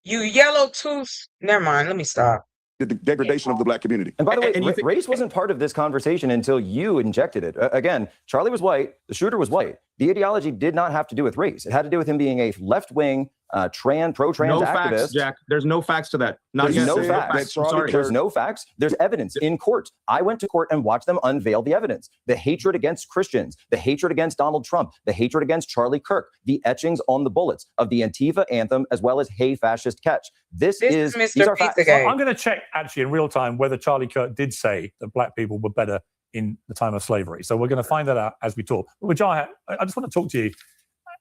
You yellow tooth. Never mind. Let me stop. The degradation of the black community. And by the way, race wasn't part of this conversation until you injected it. Again, Charlie was white. The shooter was white. The ideology did not have to do with race. It had to do with him being a left-wing, pro-trans no activist. Facts, Jack. There's no facts to that. There's no facts. There's no facts. There's evidence in court. I went to court and watched them unveil the evidence. The hatred against Christians, the hatred against Donald Trump, the hatred against Charlie Kirk, the etchings on the bullets of the Antifa anthem, as well as "Hey Fascist Catch." This is Mr. Pizzagate. I'm going to check actually in real time whether Charlie Kirk did say that black people were better in the time of slavery. So we're going to find that out as we talk. But Vijay, I just want to talk to you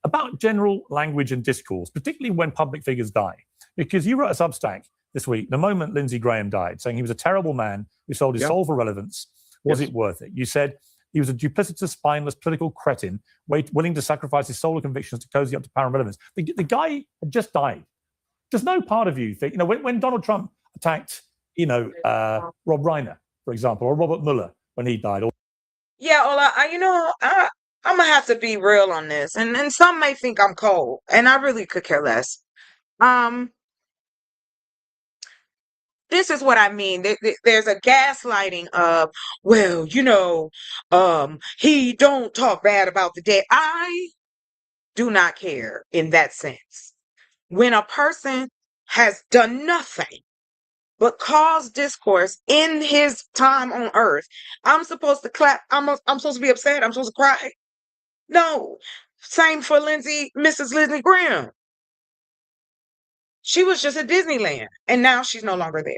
about general language and discourse, particularly when public figures die. Because you wrote a Substack this week, the moment Lindsey Graham died, saying he was a terrible man who sold his soul for relevance. Was it worth it? You said he was a duplicitous, spineless, political cretin, willing to sacrifice his soul and convictions to cozy up to power and relevance. The guy had just died. Does no part of you think, when Donald Trump attacked, Rob Reiner, for example, or Robert Mueller when he died? Yeah, Ola, I'm gonna have to be real on this, and some may think I'm cold, and I really could care less. This is what I mean. There's a gaslighting of, well, he don't talk bad about the dead. I do not care in that sense. When a person has done nothing but cause discourse in his time on earth, I'm supposed to clap. I'm supposed to be upset. I'm supposed to cry. No. Same for Mrs. Lindsey Graham. She was just at Disneyland, and now she's no longer there.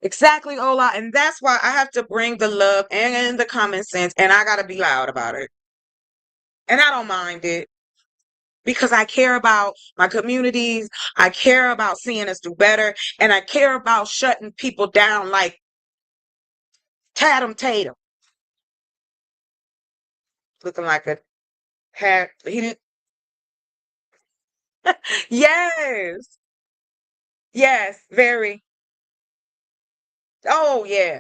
Exactly, Ola. And that's why I have to bring the love and the common sense, and I got to be loud about it. And I don't mind it, because I care about my communities. I care about seeing us do better. And I care about shutting people down like Tatum. Looking like a hat. He didn't. Yes. Yes, very. Oh, yeah.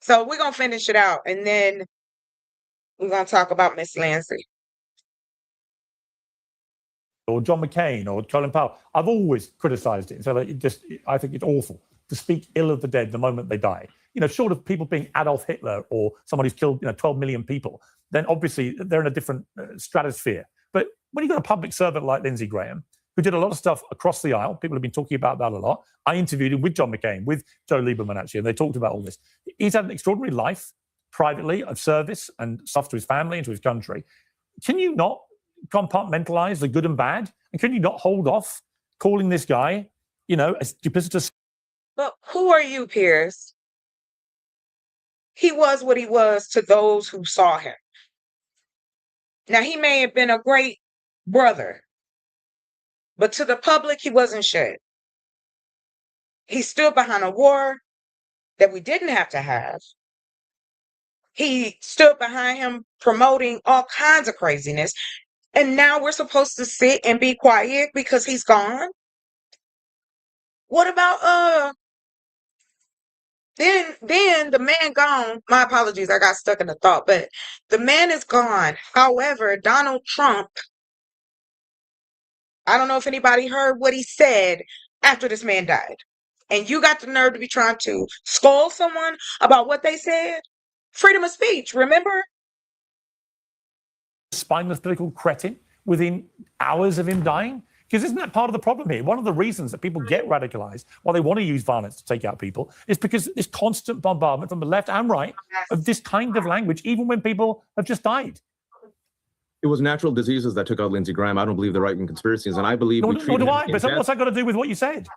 So we're going to finish it out, and then we're going to talk about Miss Lancey. Or John McCain or Colin Powell. I've always criticized it. So I think it's awful to speak ill of the dead the moment they die. Short of people being Adolf Hitler or someone who's killed 12 million people, then obviously they're in a different stratosphere. But when you've got a public servant like Lindsey Graham, who did a lot of stuff across the aisle, people have been talking about that a lot. I interviewed him with John McCain, with Joe Lieberman, actually, and they talked about all this. He's had an extraordinary life privately of service and stuff to his family and to his country. Can you not compartmentalize the good and bad? And can you not hold off calling this guy, as duplicitous? But who are you, Piers? He was what he was to those who saw him. Now, he may have been a great brother, but to the public, he wasn't shit. He stood behind a war that we didn't have to have. He stood behind him promoting all kinds of craziness. And now we're supposed to sit and be quiet because he's gone? What about then the man gone? My apologies, I got stuck in a thought, but the man is gone. However, Donald Trump, I don't know if anybody heard what he said after this man died. And you got the nerve to be trying to scold someone about what they said? Freedom of speech, remember? Spineless political cretin within hours of him dying. Because isn't that part of the problem here? One of the reasons that people get radicalized, why they want to use violence to take out people, is because this constant bombardment from the left and right of this kind of language, even when people have just died. It was natural diseases that took out Lindsey Graham. I don't believe the right-wing conspiracies, and I believe Nor do I. But what's that got to do with what you said?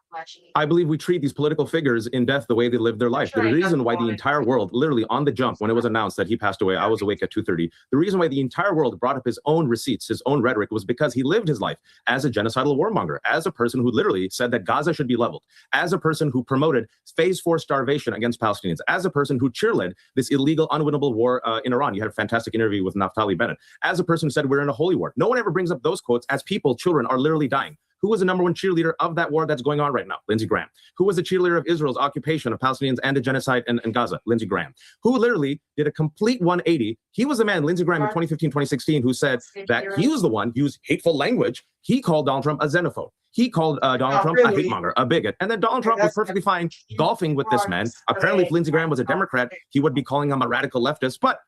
I believe we treat these political figures in death the way they live their life. The reason why the entire world, literally on the jump, when it was announced that he passed away, I was awake at 2:30. The reason why the entire world brought up his own receipts, his own rhetoric, was because he lived his life as a genocidal warmonger, as a person who literally said that Gaza should be leveled, as a person who promoted phase 4 starvation against Palestinians, as a person who cheerled this illegal, unwinnable war in Iran. You had a fantastic interview with Naftali Bennett. As a person who said we're in a holy war. No one ever brings up those quotes as people, children, are literally dying. Who was the number one cheerleader of that war that's going on right now? Lindsey Graham. Who was the cheerleader of Israel's occupation of Palestinians and the genocide in Gaza? Lindsey Graham. Who literally did a complete 180. He was the man, Lindsey Graham, in 2015, 2016, who said that he was the one who used hateful language. He called Donald Trump a xenophobe. He called Donald Trump a hate monger, a bigot. And then Donald Trump was perfectly fine golfing with this man. Apparently, if Lindsey Graham was a Democrat, he would be calling him a radical leftist. But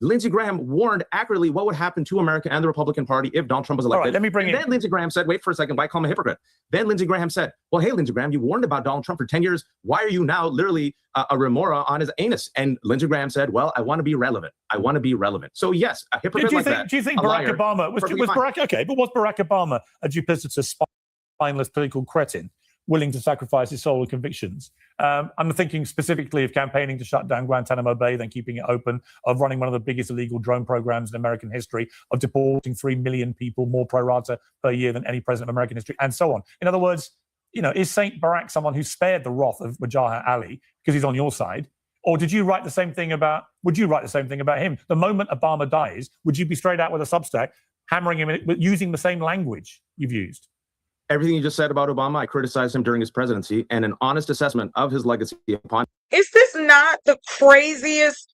Lindsey Graham warned accurately what would happen to America and the Republican Party if Donald Trump was elected. All right, let me bring and then Lindsey Graham said, wait for a second, why call him a hypocrite? Then Lindsey Graham said, well, hey, Lindsey Graham, you warned about Donald Trump for 10 years. Why are you now literally a remora on his anus? And Lindsey Graham said, well, I want to be relevant. I want to be relevant. So yes, a hypocrite like that. Do you think Barack Obama was Barack, okay, but was Barack Obama a duplicitous, spineless political cretin willing to sacrifice his soul and convictions? I'm thinking specifically of campaigning to shut down Guantanamo Bay, then keeping it open, of running one of the biggest illegal drone programs in American history, of deporting 3 million people, more pro rata per year than any president of American history, and so on. In other words, is Saint Barack someone who spared the wrath of Wajahat Ali because he's on your side? Or would you write the same thing about him? The moment Obama dies, would you be straight out with a Substack, hammering him using the same language you've used? Everything you just said about Obama, I criticized him during his presidency, and an honest assessment of his legacy upon. Is this not the craziest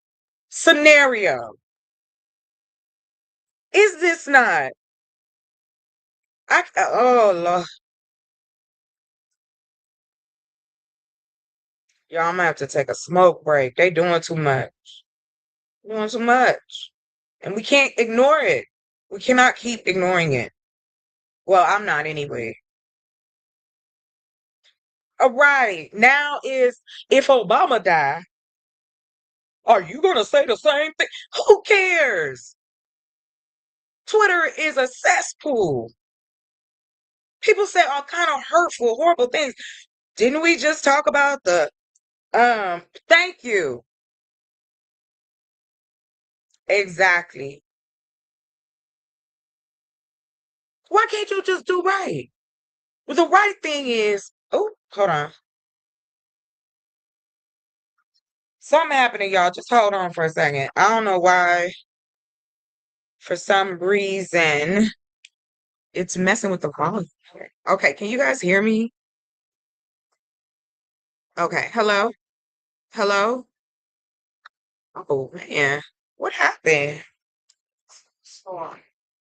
scenario? Is this not? Oh, Lord. Y'all, I'm gonna have to take a smoke break. They doing too much. Doing too much. And we can't ignore it. We cannot keep ignoring it. Well, I'm not anyway. All right. Now is, if Obama die, are you going to say the same thing? Who cares? Twitter is a cesspool. People say all kind of hurtful, horrible things. Didn't we just talk about the, thank you. Exactly. Why can't you just do right? Well, the right thing is, oh, hold on. Something happening, y'all. Just hold on for a second. I don't know why. For some reason, it's messing with the volume. Okay, can you guys hear me? Okay, hello? Hello? Oh, man. What happened?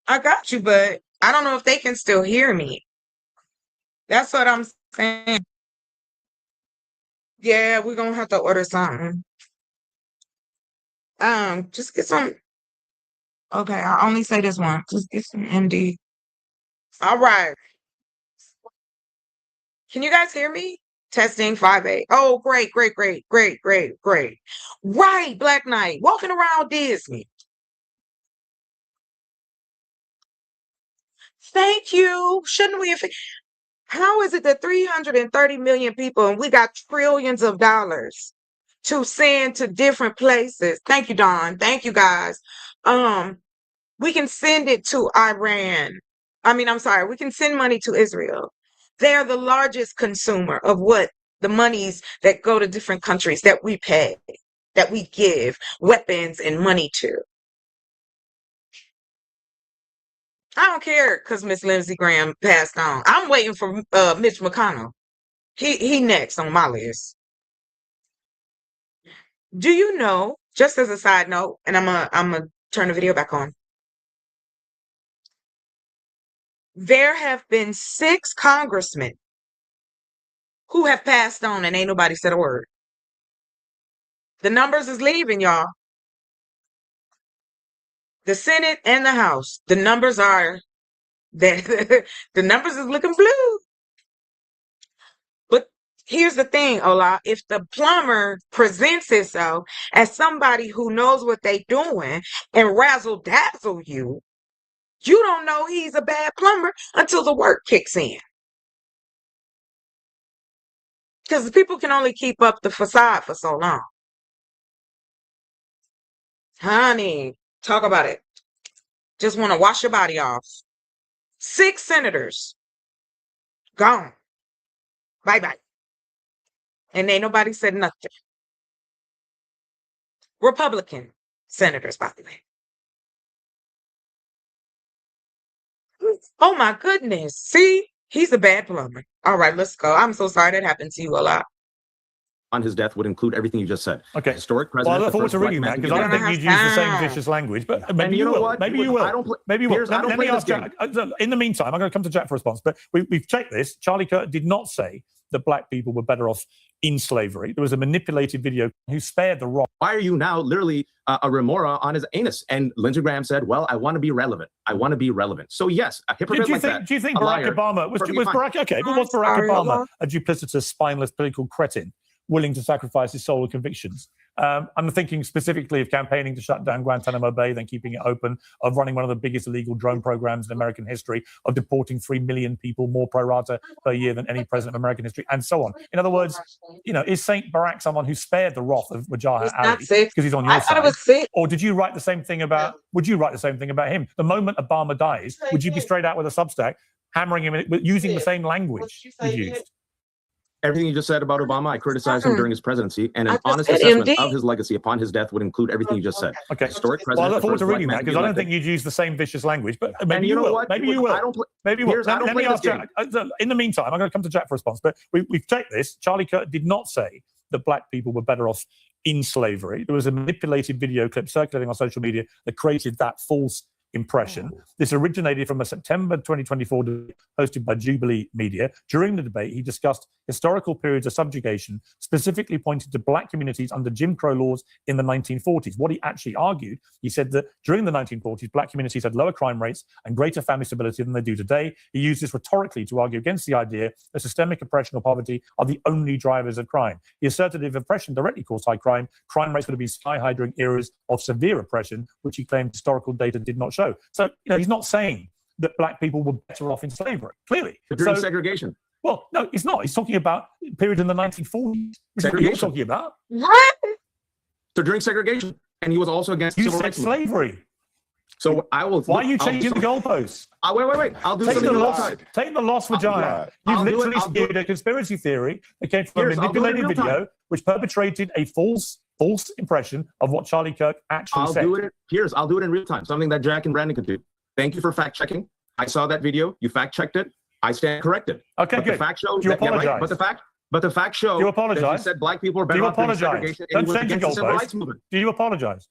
I got you, but I don't know if they can still hear me. That's what I'm saying. Yeah, we're gonna have to order something. Just get some. Okay, I'll only say this one. Just get some MD. All right. Can you guys hear me? Testing 5A. Oh, great, great, great, great, great, great. Right, Black Knight, walking around Disney. Thank you. Shouldn't we have? How is it that 330 million people and we got trillions of dollars to send to different places? Thank you, Don. Thank you, guys. We can send it to Iran. We can send money to Israel. They're the largest consumer of what the monies that go to different countries that we pay, that we give weapons and money to. I don't care because Miss Lindsey Graham passed on. I'm waiting for Mitch McConnell. He next on my list. Do you know, just as a side note, and I'm gonna turn the video back on. There have been 6 congressmen who have passed on and ain't nobody said a word. The numbers is leaving, y'all. The Senate and the House, the numbers are that the numbers is looking blue. But here's the thing, Ola, if the plumber presents himself as somebody who knows what they doing and razzle dazzle you, you don't know he's a bad plumber until the work kicks in. Because people can only keep up the facade for so long. Honey, talk about it. Just want to wash your body off. 6 senators gone. Bye-bye. And ain't nobody said nothing. Republican senators, by the way. Oh my goodness. See, he's a bad plumber. All right, let's go. I'm so sorry that happened to you a lot. On his death would include everything you just said. Okay. Historic Well, president. I look forward to reading that because I don't think you'd use the same vicious language, but maybe you will. Maybe you will. Maybe you will. Let me ask Jack. In the meantime, I'm going to come to Jack for a response, but we've checked this. Charlie Kirk did not say that black people were better off in slavery. There was a manipulated video who spared the rod. Why are you now literally a remora on his anus? And Lindsey Graham said, well, I want to be relevant. I want to be relevant. So yes, a hypocrite Do you like think, that, do you think Barack Obama was Barack Obama a duplicitous, spineless political cretin willing to sacrifice his soul and convictions? I'm thinking specifically of campaigning to shut down Guantanamo Bay, then keeping it open, of running one of the biggest illegal drone programs in American history, of deporting 3 million people, more pro rata per year than any president of American history, and so on. In other words, is Saint Barack someone who spared the wrath of Wajaha Ali because he's on your side? Or did you write the same thing about? Would you write the same thing about him? The moment Obama dies, would you be straight out with a Substack, hammering him using the same language you used? Everything you just said about Obama, I criticized him during his presidency, and an honest assessment of his legacy upon his death would include everything you just said. Okay. Historic president. Well, I look forward to reading that because I don't think you'd use the same vicious language, but maybe you will. Maybe you will. Maybe you will. Let me ask Jack. In the meantime, I'm going to come to Jack for a response, but we've checked this. Charlie Kirk did not say that black people were better off in slavery. There was a manipulated video clip circulating on social media that created that false impression. This originated from a September 2024 debate hosted by Jubilee Media. During the debate, he discussed historical periods of subjugation, specifically pointed to black communities under Jim Crow laws in the 1940s. What he actually argued, he said that during the 1940s, black communities had lower crime rates and greater family stability than they do today. He used this rhetorically to argue against the idea that systemic oppression or poverty are the only drivers of crime. He asserted if oppression directly caused high crime, crime rates would have been sky high during eras of severe oppression, which he claimed historical data did not show. So, he's not saying that black people were better off in slavery, clearly. During segregation. Well, no, he's not. He's talking about a period in the 1940s. Segregation. You're talking about. What? So during segregation, and he was also against civil rights slavery. So I will. Why are you changing the goalposts? Wait. I'll do something. Take the loss for I'll Giant. You've literally spewed a conspiracy theory that came from a manipulated video which perpetrated a false impression of what Charlie Kirk actually said. I'll do it in real time. Something that Jack and Brandon could do. Thank you for fact checking. I saw that video. You fact checked it. I stand corrected. Okay, but good. The fact shows. Do you apologize? Yeah, right. But the fact shows. Do you apologize? That he said black people are better off in segregation. Don't change the goalposts. Do you apologize?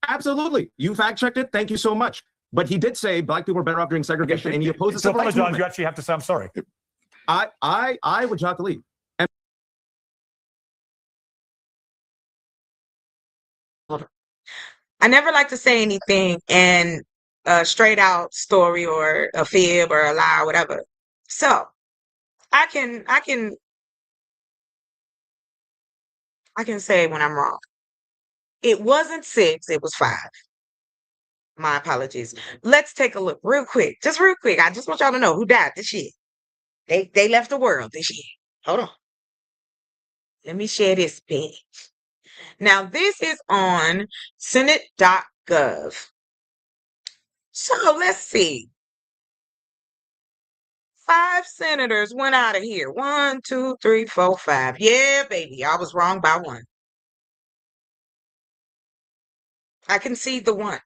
Absolutely. You fact checked it. Thank you so much. But he did say black people are better off during segregation, and he opposed the civil rights movement. You actually have to say I'm sorry. I would not leave. I never like to say anything in a straight out story or a fib or a lie or whatever. So I can say when I'm wrong. It wasn't 6, it was 5. My apologies. Let's take a look real quick. Just real quick. I just want y'all to know who died this year. They left the world this year. Hold on. Let me share this page. Now, this is on Senate.gov. So let's see. 5 senators went out of here. 1, 2, 3, 4, 5. Yeah, baby. I was wrong by 1. I concede the 1.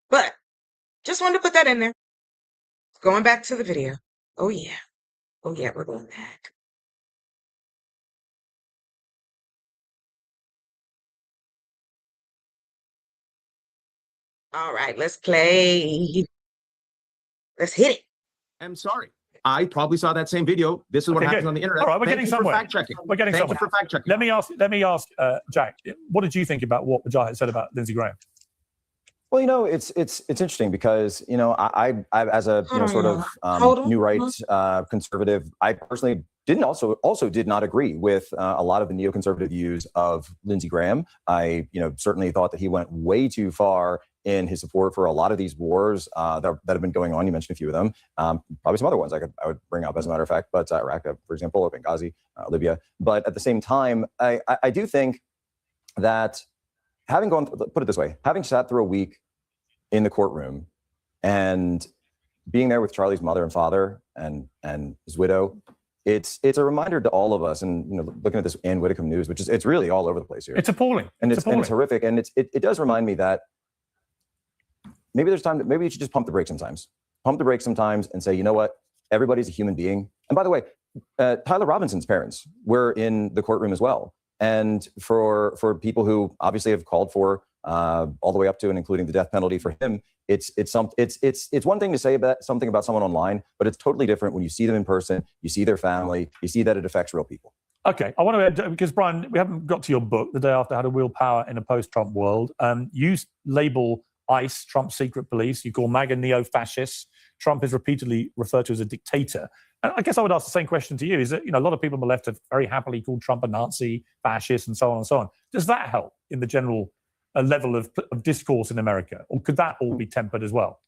But just wanted to put that in there. Going back to the video. Oh, yeah. Oh, yeah, we're going back. All right, let's play. Let's hit it. I'm sorry. I probably saw that same video. This is what happens on the internet. All right, we're getting somewhere. Fact checking. We're getting somewhere. Thank you for fact checking. Let me ask, Jack. What did you think about what Wajaha said about Lindsey Graham? Well, it's interesting because I as a sort of new right conservative, I personally did not agree with a lot of the neoconservative views of Lindsey Graham. I certainly thought that he went way too far in his support for a lot of these wars that have been going on. You mentioned a few of them, probably some other ones I would bring up as a matter of fact, but Iraq, for example, Benghazi, Libya. But at the same time, I do think that put it this way, having sat through a week in the courtroom and being there with Charlie's mother and father and his widow, it's a reminder to all of us. And looking at this Ann Widdecombe news, which is it's really all over the place here. It's appalling, and it's horrific, and it does remind me that maybe there's time. Maybe you should just pump the brakes sometimes. Pump the brakes sometimes and say, you know what? Everybody's a human being. And by the way, Tyler Robinson's parents were in the courtroom as well. And for people who obviously have called for all the way up to and including the death penalty for him, it's one thing to say something about someone online, but it's totally different when you see them in person, you see their family, you see that it affects real people. Okay, I want to, because Brian, we haven't got to your book, The Day After How to Wield Power in a Post-Trump World. You label ICE, Trump's secret police. You call MAGA neo-fascists. Trump is repeatedly referred to as a dictator. And I guess I would ask the same question to you, is that, a lot of people on the left have very happily called Trump a Nazi, fascist, and so on and so on. Does that help in the general level of discourse in America? Or could that all be tempered as well?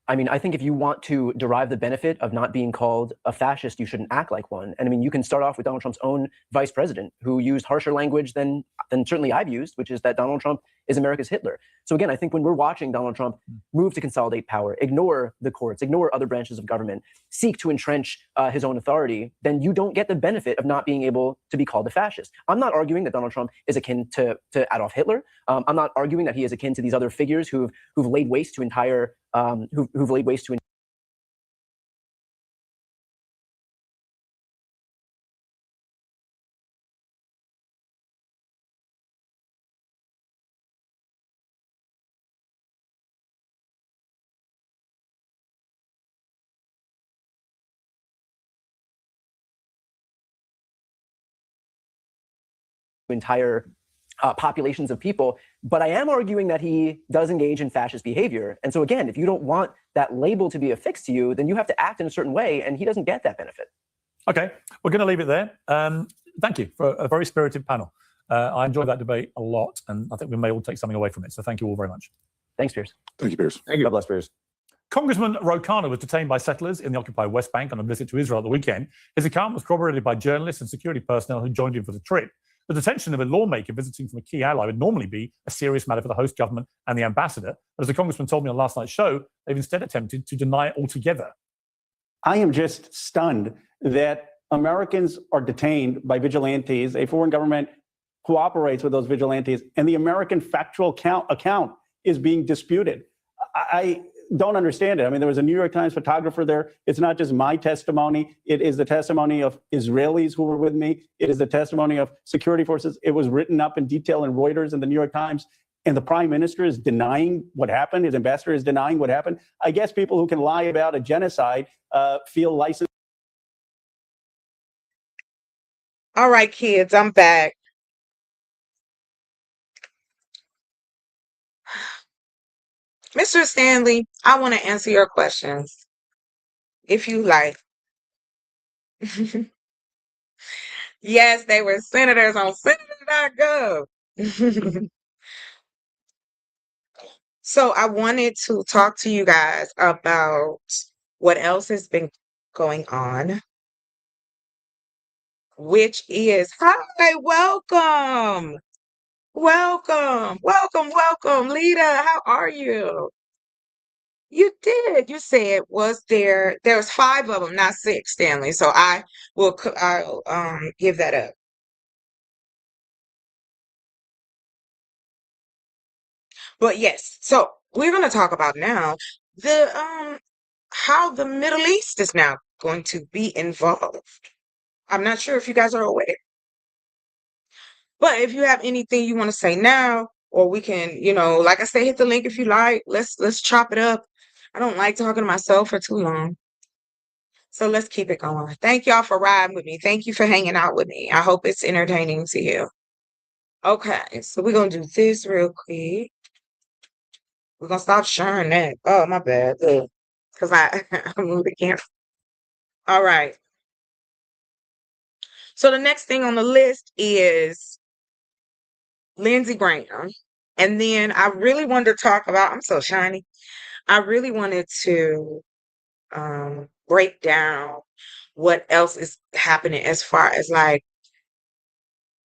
I mean, I think if you want to derive the benefit of not being called a fascist, you shouldn't act like one. And I mean, you can start off with Donald Trump's own vice president, who used harsher language than certainly I've used, which is that Donald Trump is America's Hitler. So again, I think when we're watching Donald Trump move to consolidate power, ignore the courts, ignore other branches of government, seek to entrench his own authority, then you don't get the benefit of not being able to be called a fascist. I'm not arguing that Donald Trump is akin to Adolf Hitler. I'm not arguing that he is akin to these other figures who've laid waste to entire who've laid waste to entire populations of people, but I am arguing that he does engage in fascist behavior. And so again, if you don't want that label to be affixed to you, then you have to act in a certain way, and he doesn't get that benefit. Okay, we're going to leave it there. Thank you for a very spirited panel. I enjoyed that debate a lot, and I think we may all take something away from it. So thank you all very much. Thanks, Piers. Thank you, Piers. Thank you. God bless, Piers. Congressman Ro Khanna was detained by settlers in the occupied West Bank on a visit to Israel at the weekend. His account was corroborated by journalists and security personnel who joined him for the trip. The detention of a lawmaker visiting from a key ally would normally be a serious matter for the host government and the ambassador. But as the congressman told me on last night's show, they've instead attempted to deny it altogether. I am just stunned that Americans are detained by vigilantes, a foreign government who operates with those vigilantes, and the American factual account is being disputed. I don't understand it. I mean, there was a New York Times photographer there. It's not just my testimony. It is the testimony of Israelis who were with me. It is the testimony of security forces. It was written up in detail in Reuters and the New York Times. And the prime minister is denying what happened. His ambassador is denying what happened. I guess people who can lie about a genocide feel licensed. All right, kids, I'm back. Mr. Stanley, I want to answer your questions, if you like. Yes, they were senators on senator.gov. So I wanted to talk to you guys about what else has been going on, which is, hi, welcome. Welcome, welcome, welcome. Lita, how are you? You did. You said, there's 5 of them, not 6, Stanley. So I'll give that up. But yes, so we're going to talk about now how the Middle East is now going to be involved. I'm not sure if you guys are aware. But if you have anything you want to say now, or we can, like I say, hit the link if you like. Let's chop it up. I don't like talking to myself for too long. So let's keep it going. Thank y'all for riding with me. Thank you for hanging out with me. I hope it's entertaining to you. Okay, so we're going to do this real quick. We're gonna stop sharing that. Oh, my bad. Because I moved the camera. All right. So the next thing on the list is Lindsey Graham. And then I really wanted to talk about, I'm so shiny. I really wanted to break down what else is happening as far as like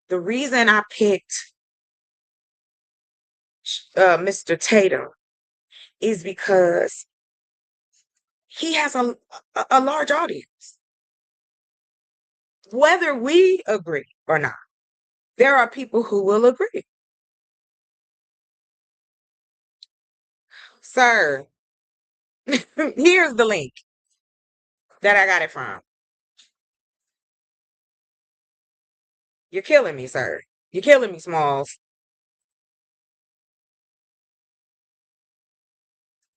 the reason I picked Mr. Tatum is because he has a large audience. Whether we agree or not, there are people who will agree. Sir, here's the link that I got it from. You're killing me, sir. You're killing me, Smalls.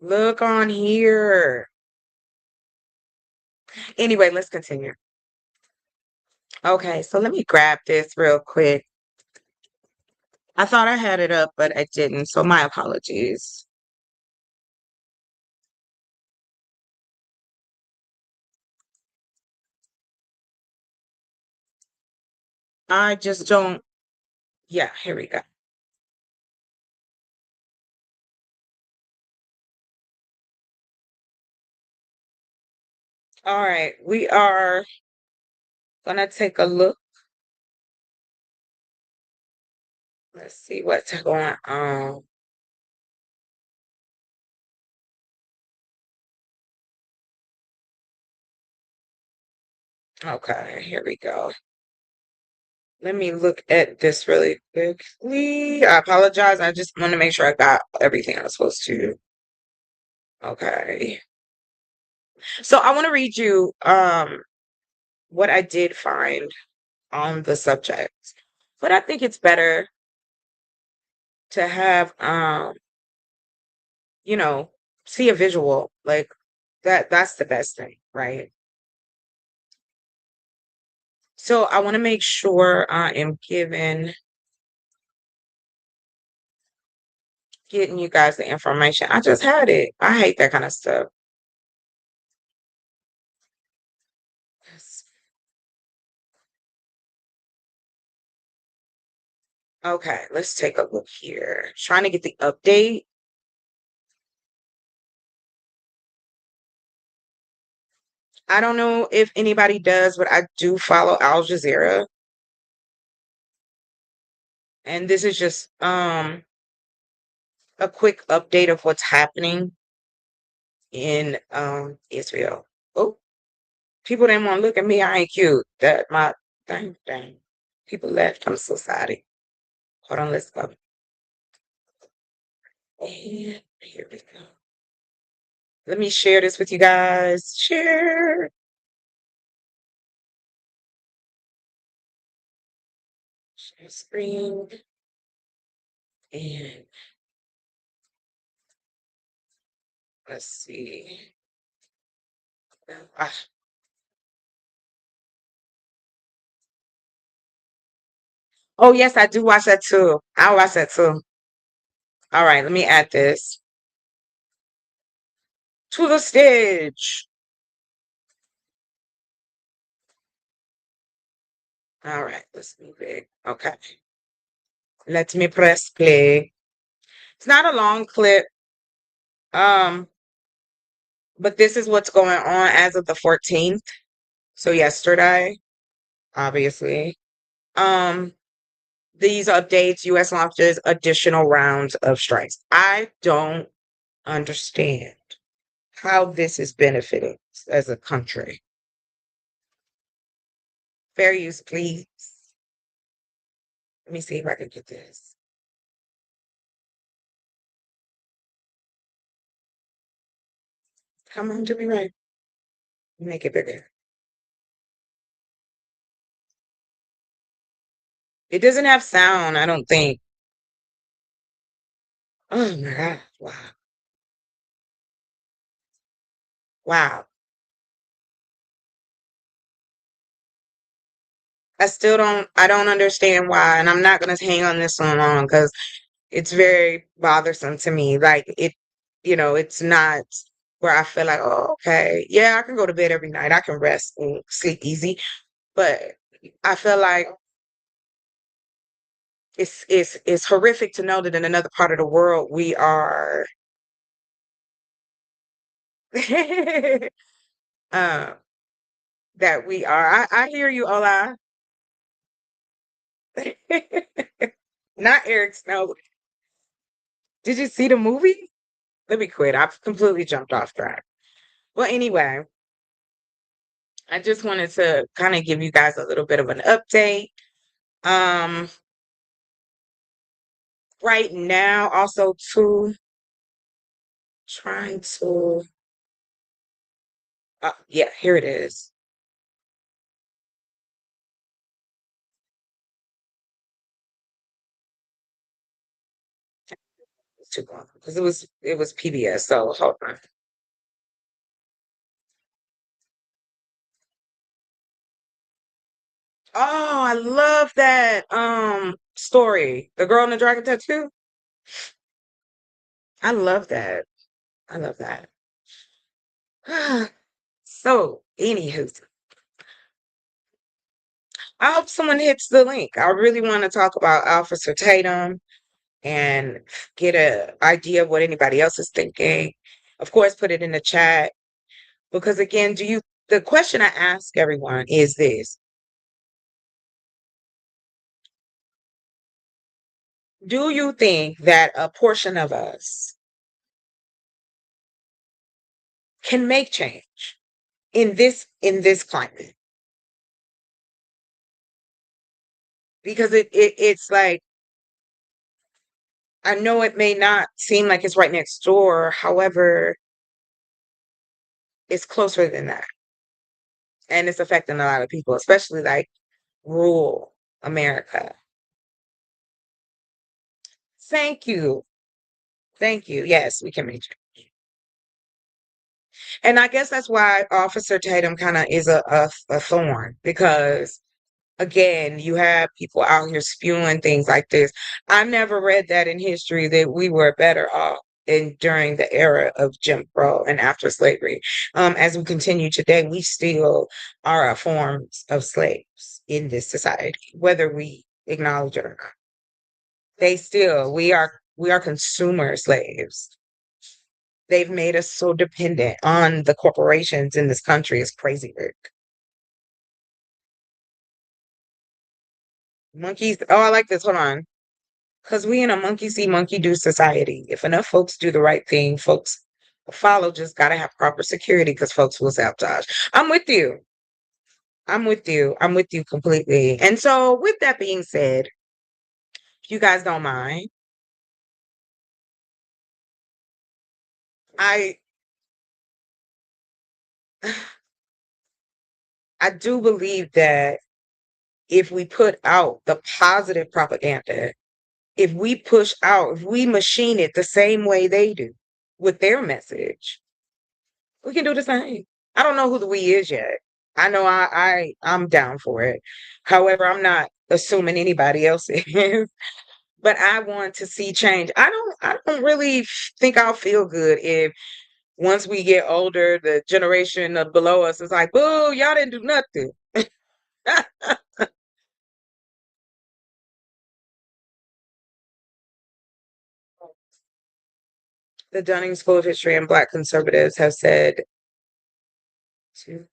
Look on here. Anyway, let's continue. Okay, so let me grab this real quick. I thought I had it up, but I didn't, so my apologies. I just don't. Yeah, here we go. All right, we are gonna take a look. Let's see what's going on. Okay, here we go. Let me look at this really quickly. I apologize. I just want to make sure I got everything I was supposed to. Okay. So I want to read you what I did find on the subject. But I think it's better to have you know, see a visual. Like that's the best thing, right? So I want to make sure I am getting you guys the information. I just had it. I hate that kind of stuff. Okay, let's take a look here. Trying to get the update. I don't know if anybody does, but I do follow Al Jazeera. And this is just a quick update of what's happening in Israel. Oh, people didn't want to look at me. I ain't cute. That my dang. People left. I'm so sorry. Hold on, let's go. And here we go. Let me share this with you guys. Share. Share screen. And let's see. Ah. Oh, yes, I do watch that too. I watch that too. All right, let me add this to the stage. All right, let's move it. Okay. Let me press play. It's not a long clip. But this is what's going on as of the 14th. So yesterday, obviously. Um, these updates, US launches additional rounds of strikes. I don't understand how this is benefiting us as a country. Fair use, please. Let me see if I can get this. Come on, do me right. Make it bigger. It doesn't have sound, I don't think. Oh my God. Wow. Wow. I don't understand why. And I'm not going to hang on this one long because it's very bothersome to me. Like it's not where I feel like, oh, okay, yeah, I can go to bed every night. I can rest and sleep easy. But I feel like it's horrific to know that in another part of the world we are uh, that we are. I hear you, Ola. Not Eric Snow. Did you see the movie? Let me quit. I've completely jumped off track. Well, anyway, I just wanted to kind of give you guys a little bit of an update. Um, right now, also too, trying to, yeah, here it is. It's too long because it was PBS. So hold on. Oh, I love that story. The Girl in the Dragon Tattoo. I love that. I love that. So, anywho, I hope someone hits the link. I really want to talk about Officer Tatum and get an idea of what anybody else is thinking. Of course, put it in the chat because again, the question I ask everyone is this: do you think that a portion of us can make change in this climate? Because it's like, I know it may not seem like it's right next door, however, it's closer than that. And it's affecting a lot of people, especially like rural America. Thank you. Thank you. Yes, we can make change. And I guess that's why Officer Tatum kind of is a thorn because again, you have people out here spewing things like this. I never read that in history that we were better off during the era of Jim Crow and after slavery. As we continue today, we still are forms of slaves in this society, whether we acknowledge it or not. We are consumer slaves. They've made us so dependent on the corporations in this country. It's crazy, Rick. Monkeys. Oh, I like this. Hold on. Because we in a monkey see, monkey do society. If enough folks do the right thing, folks follow, just got to have proper security because folks will sabotage. I'm with you. I'm with you. I'm with you completely. And so, with that being said, if you guys don't mind, I I do believe that if we put out the positive propaganda, if we machine it the same way they do with their message, we can do the same. I don't know who the we is yet. I know I'm down for it. However, I'm not assuming anybody else is. But I want to see change. I don't really think I'll feel good if once we get older, the generation of below us is like, boo, y'all didn't do nothing. The Dunning School of History and Black conservatives have said to,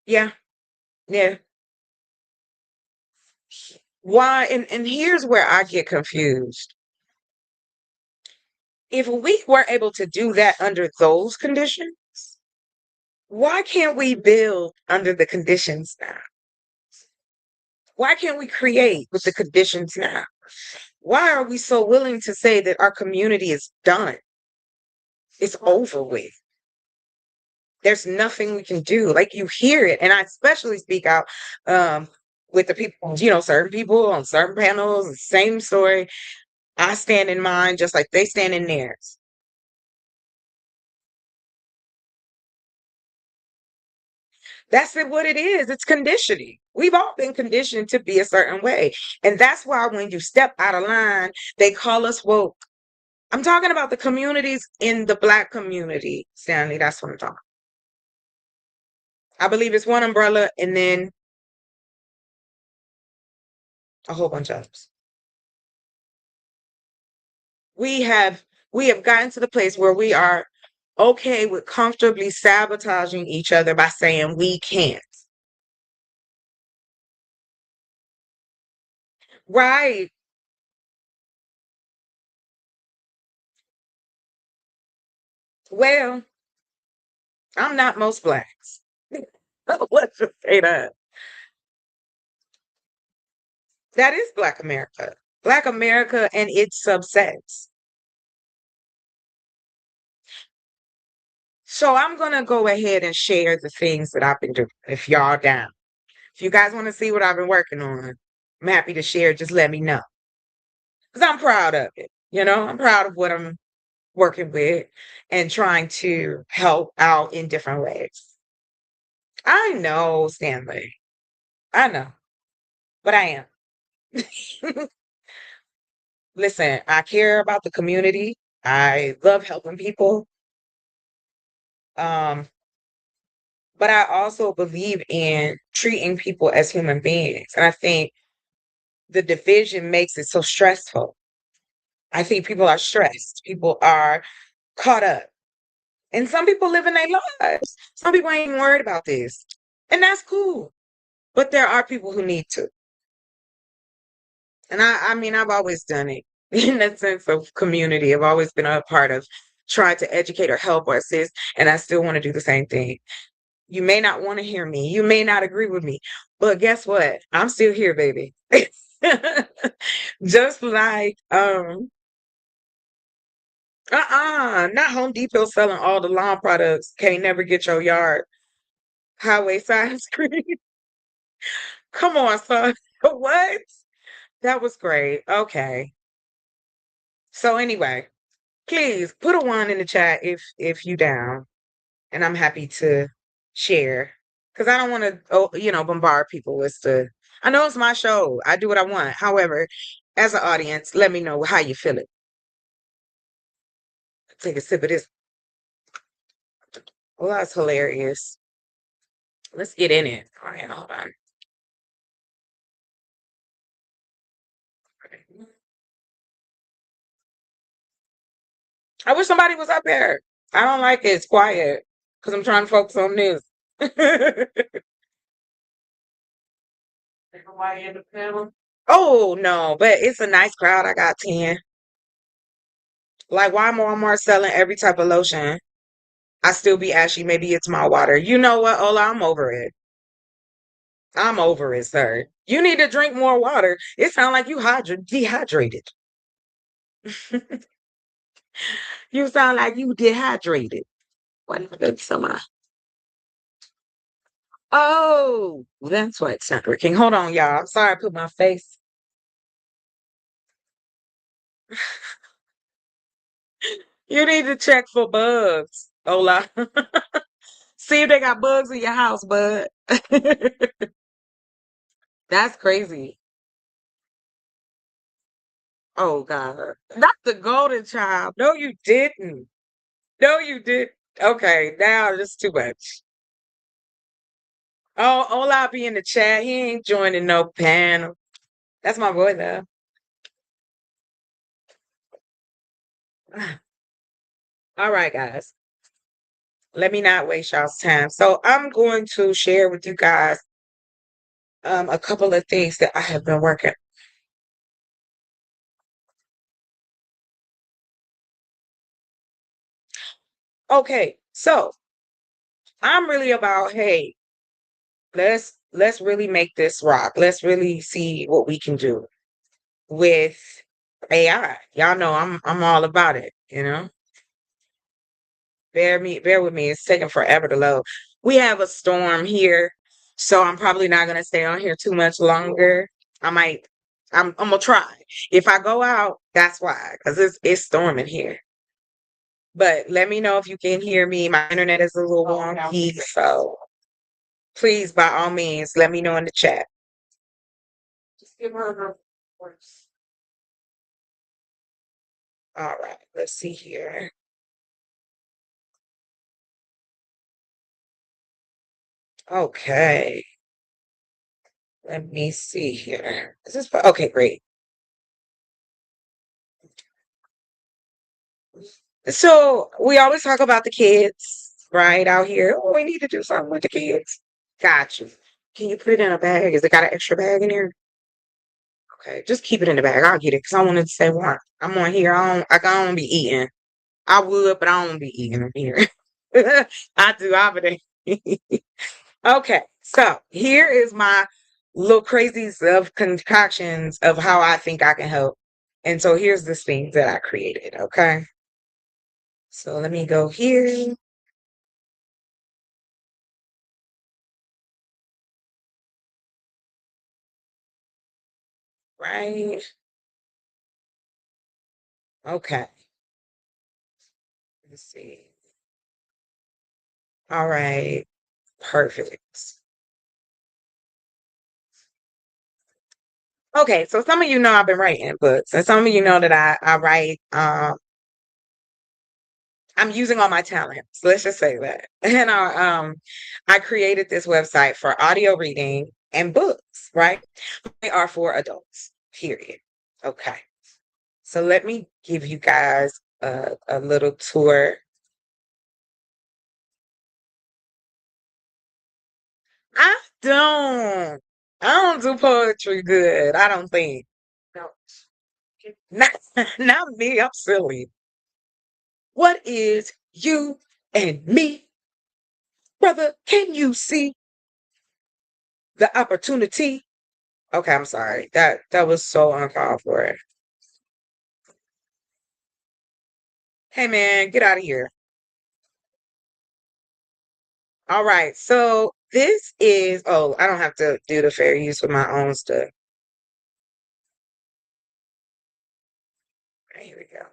yeah, yeah. Why? And here's where I get confused. If we were able to do that under those conditions, why can't we build under the conditions now? Why can't we create with the conditions now? Why are we so willing to say that our community is done? It's over with. There's nothing we can do. Like you hear it, and I especially speak out with the people, certain people on certain panels, same story. I stand in mine just like they stand in theirs. That's what it is. It's conditioning. We've all been conditioned to be a certain way. And that's why when you step out of line, they call us woke. I'm talking about the communities in the Black community, Stanley. That's what I'm talking. I believe it's one umbrella and then a whole bunch of others. We have gotten to the place where we are okay with comfortably sabotaging each other by saying we can't. Right. Well, I'm not most Blacks. Let's just say that. That is Black America. Black America and its subsets. So I'm going to go ahead and share the things that I've been doing, if y'all down. If you guys want to see what I've been working on, I'm happy to share. Just let me know. Because I'm proud of it. You know, I'm proud of what I'm working with and trying to help out in different ways. I know, Stanley. I know. But I am. Listen, I care about the community. I love helping people. Um, but I also believe in treating people as human beings. And I think the division makes it so stressful. I think people are stressed. People are caught up. And some people live in their lives. Some people ain't even worried about this. And that's cool. But there are people who need to. And I mean, I've always done it in that sense of community. I've always been a part of trying to educate or help or assist. And I still want to do the same thing. You may not want to hear me. You may not agree with me. But guess what? I'm still here, baby. Just like not Home Depot selling all the lawn products. Can't never get your yard highway side screen. Come on, son. What? That was great. Okay. So anyway, please put a one in the chat if you down, and I'm happy to share because I don't want to, bombard people with the. I know it's my show. I do what I want. However, as an audience, let me know how you feel it. Take a sip of this. Well, that's hilarious. Let's get in it. All right, hold on. I wish somebody was up there. I don't like it. It's quiet because I'm trying to focus on this. Oh no, but it's a nice crowd. I got 10. Like why Walmart selling every type of lotion? I still be ashy. Maybe it's my water. You know what, Ola? I'm over it. I'm over it, sir. You need to drink more water. It sounds like you dehydrated. You sound like you dehydrated. What some Oh, that's why it's not working. Hold on, y'all. I'm sorry I put my face. You need to check for bugs, Ola. See if they got bugs in your house, bud. That's crazy. Oh God. Not the golden child. No, you didn't. No, you did. Okay, now it's too much. Oh, Ola be in the chat. He ain't joining no panel. That's my boy though. All right, guys. Let me not waste y'all's time. So I'm going to share with you guys a couple of things that I have been working. Okay, so I'm really about, hey, let's really make this rock. Let's really see what we can do with AI. Y'all know I'm all about it, you know. Bear with me. It's taking forever to load. We have a storm here, so I'm probably not gonna stay on here too much longer. I might I'm gonna try. If I go out, that's why, because it's storming here. But let me know if you can hear me. My internet is a little wonky, so please, by all means, let me know in the chat. Just give her her words. All right, let's see here. Okay. Let me see here. Is this okay, great. So we always talk about the kids, right, out here. Oh, we need to do something with the kids. Got you. Can you put it in a bag? Is it got an extra bag in here? Okay, just keep it in the bag. I'll get it because I wanted to say what I'm on here. I don't be eating. I would, but I don't be eating in here. I do. I would. Okay, so here is my little crazies of concoctions of how I think I can help. And so here's the things that I created. Okay, so let me go here. Right. Okay. Let's see. All right. Perfect. Okay, so some of you know I've been writing books, and some of you know that I write. I'm using all my talents. Let's just say that. And I created this website for audio reading and books. Right, they are for adults. Period. Okay. So let me give you guys a little tour. I don't. I don't do poetry good. I don't think. No. Not, not me. I'm silly. What is you and me? Brother, can you see the opportunity? Okay, I'm sorry. That was so uncalled for. Hey man, get out of here. All right. So this is I don't have to do the fair use with my own stuff. Right, here we go.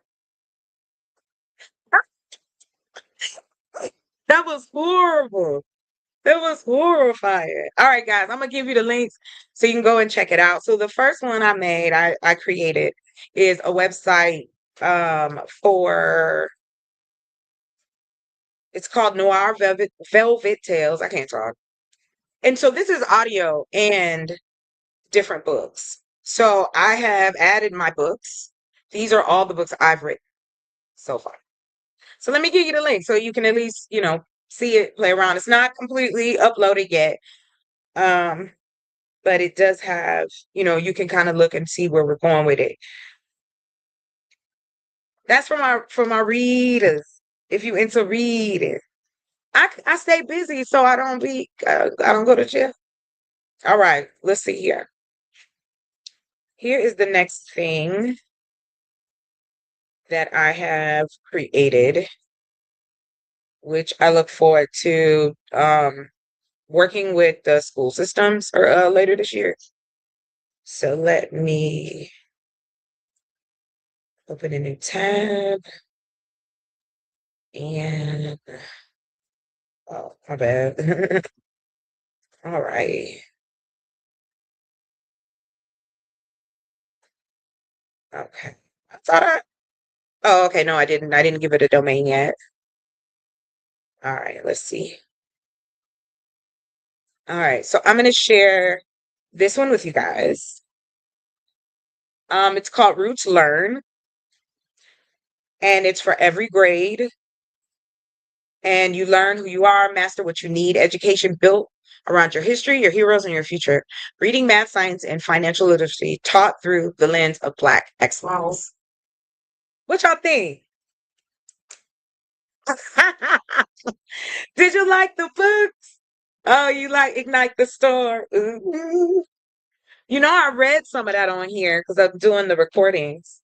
That was horrible. That was horrifying. All right, guys, I'm gonna give you the links so you can go and check it out. So the first one I created is a website for it's called Noir Velvet Tales. I can't talk. And so this is audio and different books. So I have added my books. These are all the books I've written so far. So let me give you the link so you can at least, see it, play around. It's not completely uploaded yet. But it does have, you can kind of look and see where we're going with it. That's for my readers. If you into reading, I stay busy so I don't go to jail. All right, let's see here. Here is the next thing that I have created, which I look forward to working with the school systems or later this year. So let me open a new tab. And oh, my bad. All right. Okay. I thought oh, okay. No, I didn't. I didn't give it a domain yet. All right. Let's see. All right. So I'm going to share this one with you guys. It's called Roots Learn, and it's for every grade. And you learn who you are, master what you need, education built around your history, your heroes, and your future. Reading, math, science, and financial literacy taught through the lens of Black excellence. What y'all think? Did you like the books? Oh, you like Ignite the Store? Ooh. I read some of that on here because I'm doing the recordings.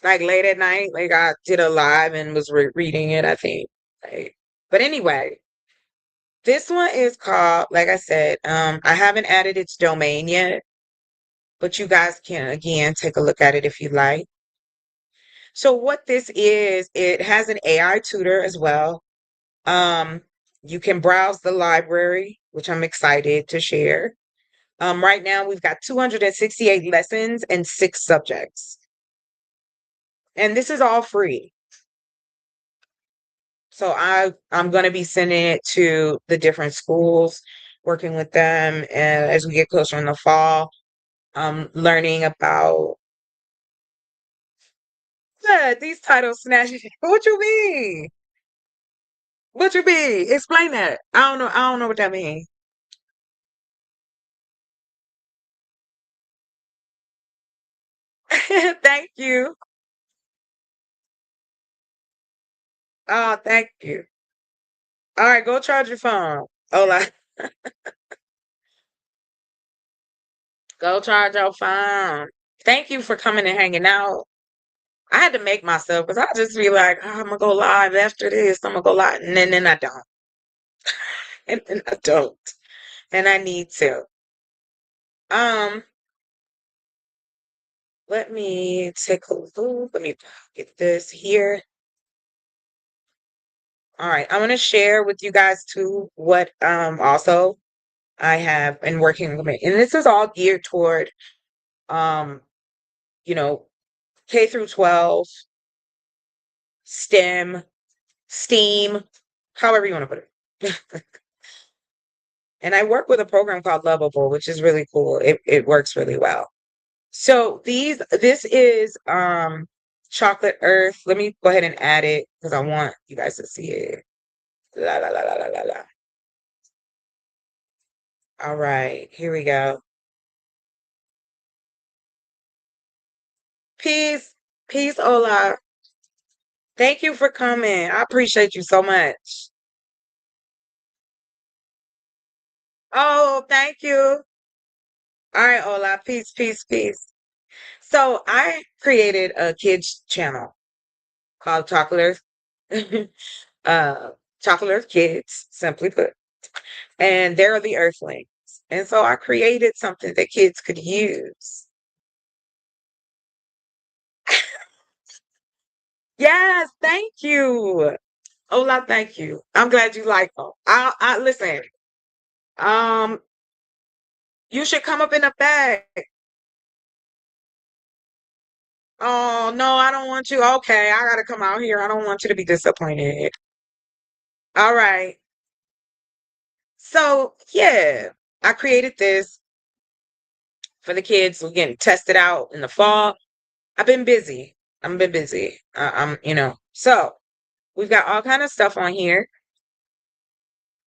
Like late at night, like I did a live and was reading it, I think. Like, but anyway, this one is called, like I said, I haven't added its domain yet, but you guys can again take a look at it if you like. So what this is, it has an AI tutor as well. You can browse the library, which I'm excited to share. Right now, we've got 268 lessons and 6 subjects. And this is all free. So I'm going to be sending it to the different schools, working with them, and as we get closer in the fall, learning about these title snatches. What you mean? What you mean? Explain that. I don't know what that means. Thank you. Oh, thank you. All right, go charge your phone. Hola. Go charge your phone. Thank you for coming and hanging out. I had to make myself because I just be like, "Oh, I'm gonna go live after this. I'm gonna go live, and then I don't, and then I don't, and I need to. Um, let me take a look. Let me get this here. All right, I'm gonna share with you guys too what also I have been working with, and this is all geared toward um you know K through 12, STEM, STEAM, however you want to put it. And I work with a program called Lovable, which is really cool. It works really well. So this is Chocolate Earth. Let me go ahead and add it because I want you guys to see it. La la la la la la la. All right, here we go. Peace. Peace, Ola. Thank you for coming. I appreciate you so much. Oh, thank you. All right, Ola. Peace, peace, peace. So I created a kids channel called Chocolate Earth. uh Chocolate Earth Kids, simply put. And they're the earthlings. And so I created something that kids could use. Yes, thank you. Ola, thank you. I'm glad you like them. I listen. Um, you should come up in a bag. Oh no, I don't want you. Okay, I gotta come out here. I don't want you to be disappointed. All right. So yeah, I created this for the kids. We're getting tested out in the fall. I've been busy. I've been busy. So we've got all kind of stuff on here.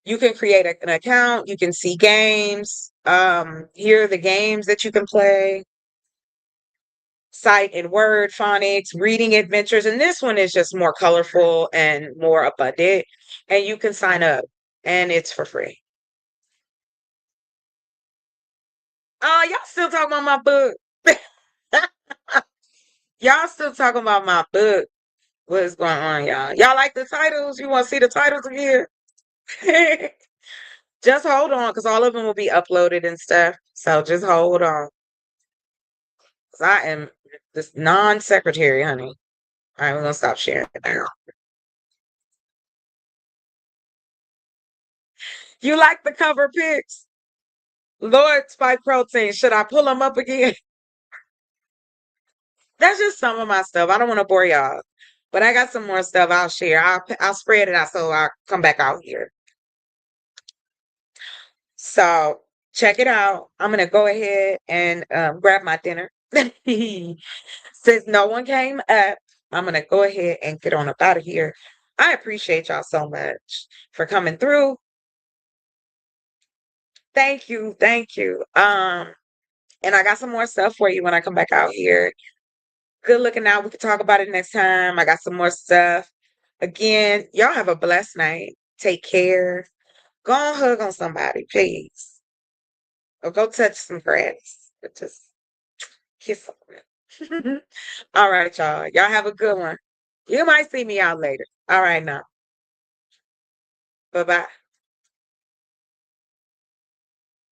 You can create an account. You can see games. Here are the games that you can play. Sight and word phonics, reading adventures, and this one is just more colorful and more abundant. And you can sign up, and it's for free. Oh, y'all still talking about my book? Y'all still talking about my book? What is going on, y'all? Y'all like the titles? You want to see the titles again? Just hold on, because all of them will be uploaded and stuff. So just hold on. 'Cause I am this non-secretary, honey. All right, we're gonna stop sharing now. You like the cover pics? Lord Spike Protein, should I pull them up again? That's just some of my stuff. I don't want to bore y'all, but I got some more stuff I'll share. I'll spread it out so I'll come back out here. So check it out. I'm gonna go ahead and grab my dinner. Since no one came up, I'm gonna go ahead and get on up out of here. I appreciate y'all so much for coming through. Thank you, thank you. And I got some more stuff for you when I come back out here. Good looking out. We can talk about it next time. I got some more stuff. Again, y'all have a blessed night. Take care. Go and hug on somebody, please. Or go touch some grass. Or just kiss them. All right, y'all. Y'all have a good one. You might see me out later. All right, now. Bye-bye.